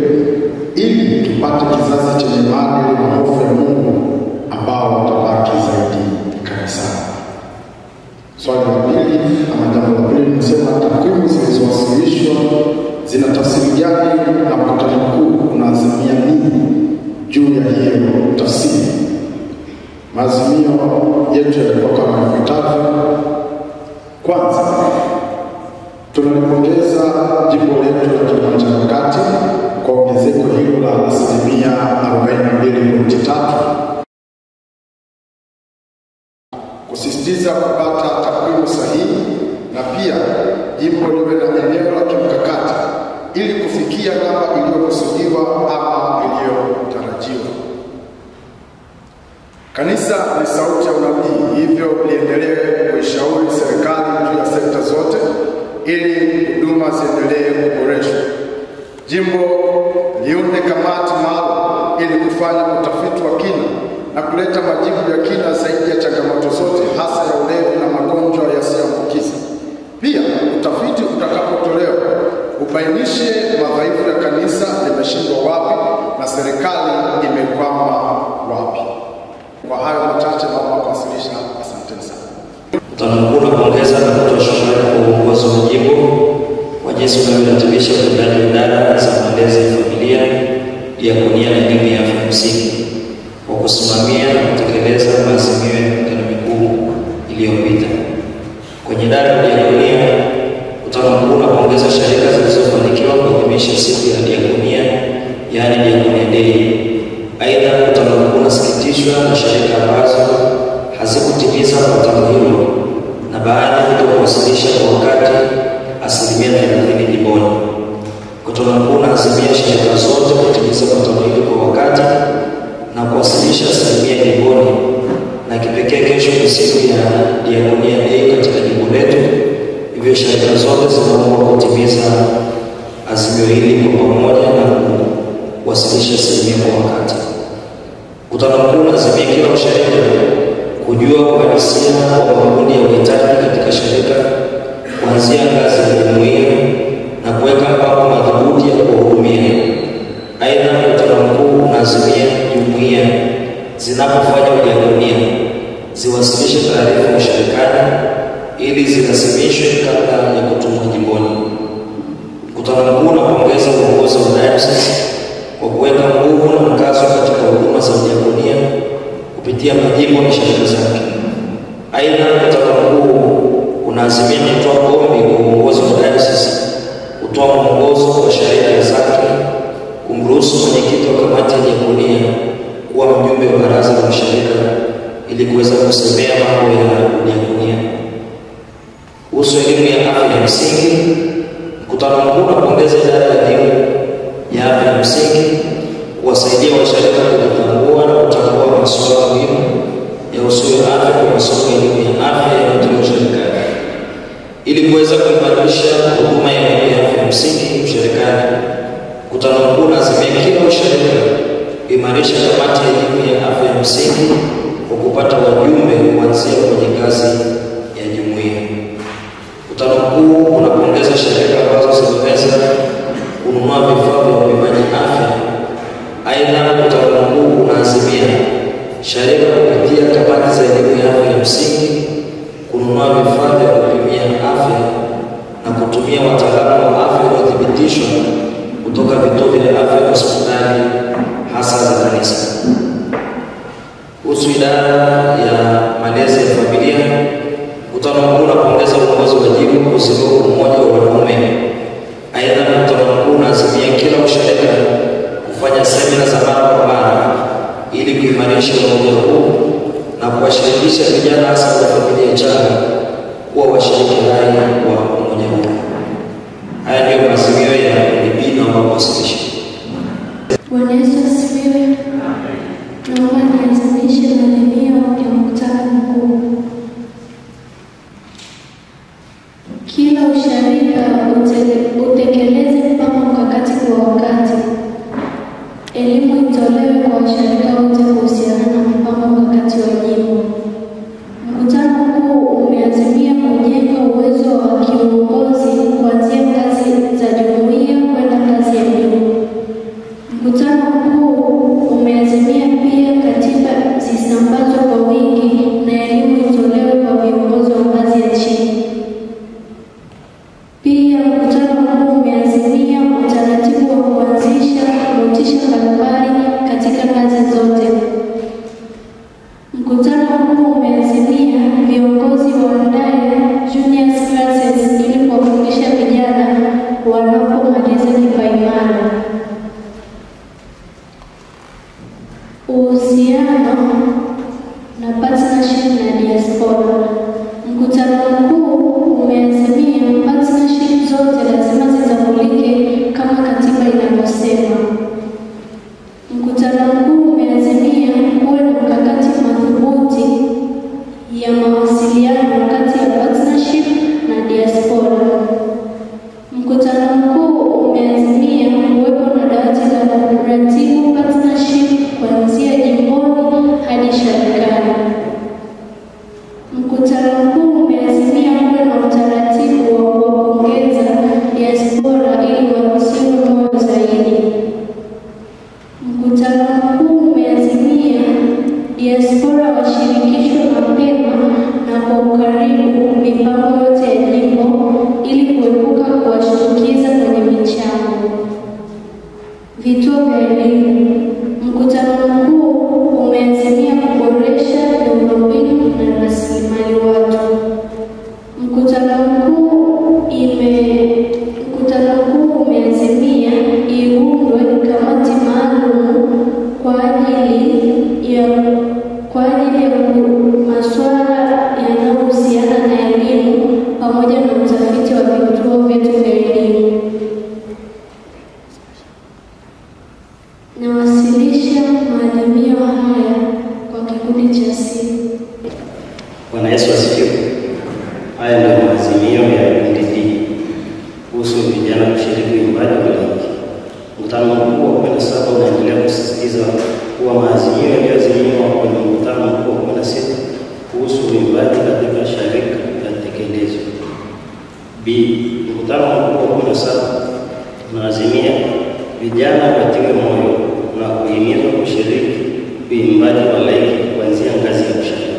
ili tupate kizazi chenye maadili na hofu ya Mungu ambao watabaki zaidi kanisani. Swali la pili ama jambo la pili linasema takwimu zilizowasilishwa zina tafsiri gani na mkutano mkuu unaazimia nini juu ya hiyo tafsiri? Maazimio yetu yalikuwa kama ifuatavyo. Kwanza, tunalipongeza jimbo letu la Kilimanjaro Kati kwa ongezeko hilo la 42.3, kusisitiza kupata takwimu sahihi, na pia jimbo liwe na eneo la kimkakati ili kufikia namba iliyokusudiwa ama iliyotarajiwa. Kanisa ni sauti ya unabii, hivyo liendelee kuishauri serikali juu ya sekta zote ili huduma ziendelee kuboreshwa. Jimbo liunde kamati maalum ili kufanya utafiti wa kina na kuleta majibu ya kina zaidi ya changamoto zote, hasa ya ulevi na magonjwa yasiyoambukiza. Pia utafiti utakapotolewa ubainishe madhaifu ya kanisa limeshindwa wapi na serikali imekwama wapi. Kwa hayo machache naomba kuwasilisha. Asanteni sana. Mkutano mkuu unapongeza na kutoa shukrani kwa uongozi wa jimbo kwa jinsi unavyoratimisha utendaji wa idara za malezi ya familia, diakonia na elimu ya afya msingi kwa kusimamia na kutekeleza maazimio ya mikutano mikuu iliyopita. Kwenye idara ya diakonia, mkutano mkuu unapongeza sharika zilizofanikiwa kuadhimisha siku ya diakonia, yaani Diakonia Day. Aidha, mkutano mkuu unasikitishwa na sharika ambazo hazikutimiza mkutano hilo na baadhi kutokuwasilisha kwa wakati 30% jimboni. Mkutano mkuu unaazimia sharika zote kutimiza mkutano hilo kwa wakati na kuwasilisha 30% jimboni, na kipekee kesho ni siku ya Diakonia Day katika jimbo letu, hivyo sharika zote zinaomba kutimiza azimio hili kwa pamoja na kuwasilisha 30% kwa wakati. Mkutano mkuu unaazimia kila mshirika kujua uhalisia wa makundi ya uhitaji katika shirika kuanzia ngazi ya jumuiya na kuweka mpango madhubuti ya kuwahudumia. Aidha, mkutano mkuu unaazimia jumuiya zinapofanya udiakonia ziwasilishe taarifa ushirikani ili zirasimishwe kabla ya kutumwa jimboni. Mkutano mkuu unapongeza uongozi wa dayosisi kwa kuweka nguvu na mkazo katika huduma za udiakonia kupitia majimbo na shirika zake. Aidha, mkutano mkuu unaazimia kutoa ombi kwa uongozi wa dayosisi kutoa mwongozo kwa shirika zake kumruhusu kumruhusu mwenyekiti wa kamati ya diakonia kuwa mjumbe wa baraza la ushirika ili kuweza kusemea mambo ya diakonia. Kuhusu elimu ya afya ya msingi, mkutano mkuu unapongeza idara ya elimu ya afya ya msingi kuwasaidia washirika kutambua na kutambua masuala muhimu ya usuyo afya kwa masomo ya elimu ya afya yanayotolewa ushirikani. Ili kuweza kuimarisha huduma ya elimu ya afya ya msingi ushirikani, mkutano mkuu unaazimia kila ushirika kuimarisha kamati ya elimu ya afya ya msingi kwa kupata wajumbe kuanzia kwenye ngazi ya jumuiya. Mkutano mkuu unapongeza shirika ambazo zimeweza kununua vifaa vya upimaji afya. Aidha, mkutano mkuu unaazimia shirika kupitia kamati za elimu ya afya ya msingi kununua vifaa vya kupimia afya na kutumia wataalamu wa afya waliothibitishwa kutoka vituo vya afya na hospitali hasa za kanisa. Kuhusu idara ya malezi ya familia, mkutano mkuu unapongeza uongozi wa jimbo kuzindua umoja wa wanaume. Aidha, mkutano mkuu unaazimia kila ushirika kufanya semina za mara kwa mara ili kuimarisha umoja huu na kuwashirikisha vijana hasa wa familia changa kuwa washiriki hai wa umoja huu. Haya ndio maazimio ya NDB na mawasilisho. Bwana Yesu asifiwe. Naomba niazimishe maazimio ya mkutano mkuu. Kila ushirika utekeleze mpango mkakati kwa wakati. Elimu itolewe kwa washirika wote kuhusiana na mpango mkakati wa jimbo. Mkutano mkuu umeazimia kujenga uwezo wa kiuongozi kuanzia ngazi za jumuiya kwenda ngazi ya juu. Mkutano mkuu umeazimia pia katiba zisambazwe kwa wingi na elimu itolewe kwa viongozi wa ngazi ya chini. Pia mkutano mkuu umeazimia utaratibu wa kuanzisha motisha mbalimbali katika ngazi zote. Mkutano mkuu umeazimia viongozi waandae junior classes ili kuwafundisha vijana wanapomaliza kipaimara. Uhusiano na partnership na diaspora. Mkutano mkuu umeazimia partnership zote lazima zitambulike kama katiba inavyosema. Mkutano mkuu umeazimia kuwe na mkakati madhubuti ya mawasiliano kati ya partnership na diaspora. Mkutano mkuu umeazimia kuwepo na dawati la kuratibu partnership kuanzia jimboni hadi shirikani. Mkutano mkuu umeazimia kuwe na utaratibu wa kuwapongeza diaspora ili waruhusiwe moyo zaidi. Mkutano mkuu umeazimia diaspora washirikishwe mapema na kwa ukaribu mipango yote ya jimbo ili kuepuka kuwashtukiza kwenye michango. Vituo vya elimu. Mkutano mkuu umeazimia kuboresha miundombinu na rasilimali watu. Mkutano mkuu umeazimia iundwe kamati maalum kwa ajili ya masuala yanayohusiana na elimu pamoja na utafiti wa vituo vyetu vya elimu. Nawasilisha maazimio haya kwa kikundi cha simu. Bwana Yesu asifiwe. Haya ndio maazimio ya NDB kuhusu vijana kushiriki uimbaji wa ligi. Mkutano mkuu wa 17 unaendelea kusisitiza kuwa maazimio yaliyoazimiwa kwenye mkutano mkuu wa 16 kuhusu uimbaji katika shirika yatekelezwe. B. Mkutano mkuu wa 17 unaazimia vijana watiwe moyo na kuhimizwa kushiriki uimbaji wa ligi kuanzia ngazi ya ushirika.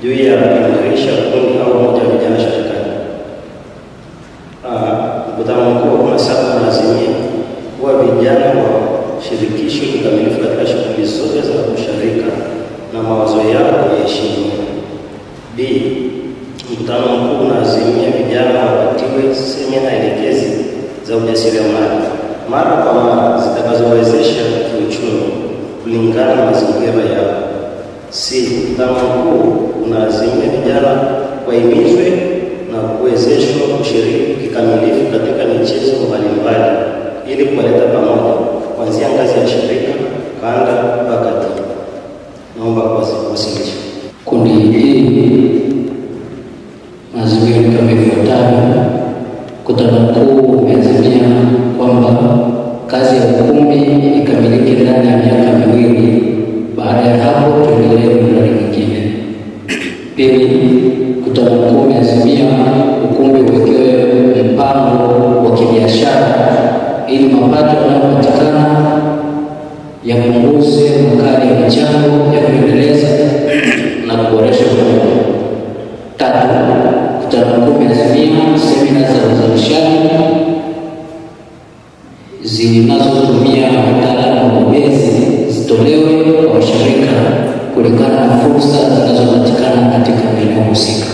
Juu ya kuimarisha kundi au moja wa vijana shirikani. Mkutano mkuu wa 17 unaazimia kuwa vijana washirikishwe kikamilifu katika shughuli zote za ushirika na mawazo yao yaheshimiwe. B. Mkutano mkuu unaazimia vijana wapatiwe semina elekezi za ujasiriamali mara kwa mara zitakazowezesha kiuchumi kulingana na mazingira yao. Mkutano mkuu unaazimia vijana wahimizwe na kuwezeshwa kushiriki kikamilifu katika michezo mbalimbali ili kuwaleta pamoja kuanzia ngazi ya shirika, kanda mpaka timu. Naomba kuwasilisha. Kundi hili maazimio ni kama ifuatavyo. Mkutano mkuu umeazimia kwamba kazi ya ukumbi ikamilike ndani ya miaka 2. Baada ya hapo tuendelee na mradi mwingine. Pili, mkutano mkuu umeazimia ukumbi uwekewe mpango wa kibiashara ili mapato yanayopatikana yapunguze makali ya michango ya kuendeleza na kuboresha huduma. Tatu, mkutano mkuu umeazimia semina za uzalishaji zinazotumia wataalamu wabobezi zitolewe kwa washirika kulingana na fursa zinazopatikana katika maeneo husika.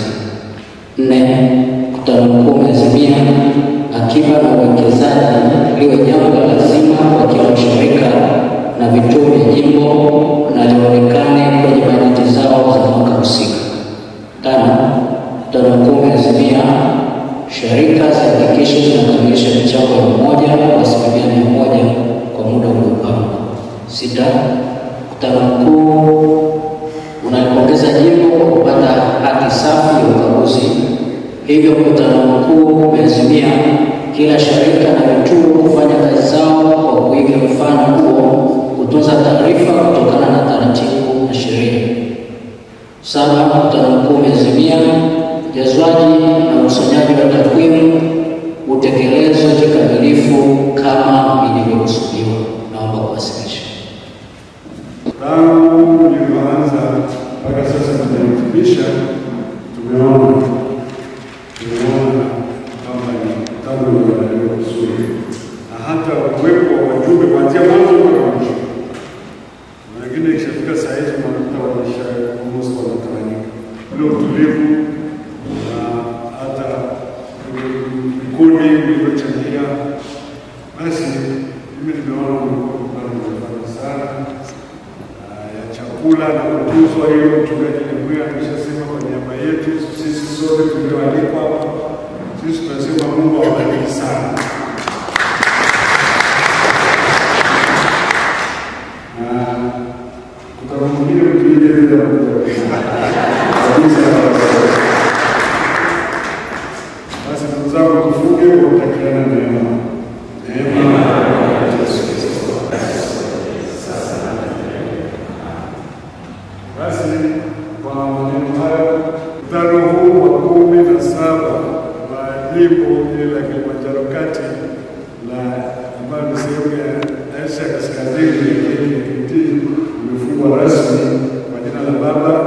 4, mkutano mkuu umeazimia akiba na uwekezaji liwe jambo la lazima kwa kila mshirika na vituo vya jimbo na lionekane kwenye bajeti zao za mwaka husika. 5, mkutano mkuu umeazimia shirika zihakikishe zinakamilisha michango ya umoja kwa 100% kwa muda uliopangwa. 6, mkutano mkuu unalipongeza jimbo kwa kupata hati safi ya ukaguzi. Hivyo mkutano mkuu umeazimia kila shirika na vituo kufanya kazi zao kwa kuiga mfano huo, kutunza taarifa kutokana na taratibu na sheria. 7, mkutano mkuu umeazimia ujazwaji na ukusanyaji wa takwimu utekelezwe kikamilifu kama ilivyokusudiwa. Naomba kuwasilisha. Tangu nilipoanza mpaka sasa tunarekebisha, tumeona kama ni mkutano unaoandaliwa vizuri, na hata uwepo wa wajumbe kuanzia mwanzo mpaka mwisho. Wengine ikishafika saa hizi unakuta wanaisha almost wanatawanyika. Ule utulivu na hata vikundi vilivyochangia, basi mimi nimeona mkutano umefanya sana ya chakula na kutuzwa. Hiyo mchungaji Nyambuya ameshasema kwa niaba yetu sisi sote tulioalikwa hapa, sisi tunasema Mungu awabariki sana. Na mkutano mwingine mtuijeleza basi ndugu zangu, tufunge kwa kutakiana neema. Basi kwa maneno hayo, mkutano huu wa 17 wa jimbo hili la Kilimanjaro Kati ambayo ni sehemu ya Asia Kaskazini ya KKKT umefungwa rasmi kwa jina la Baba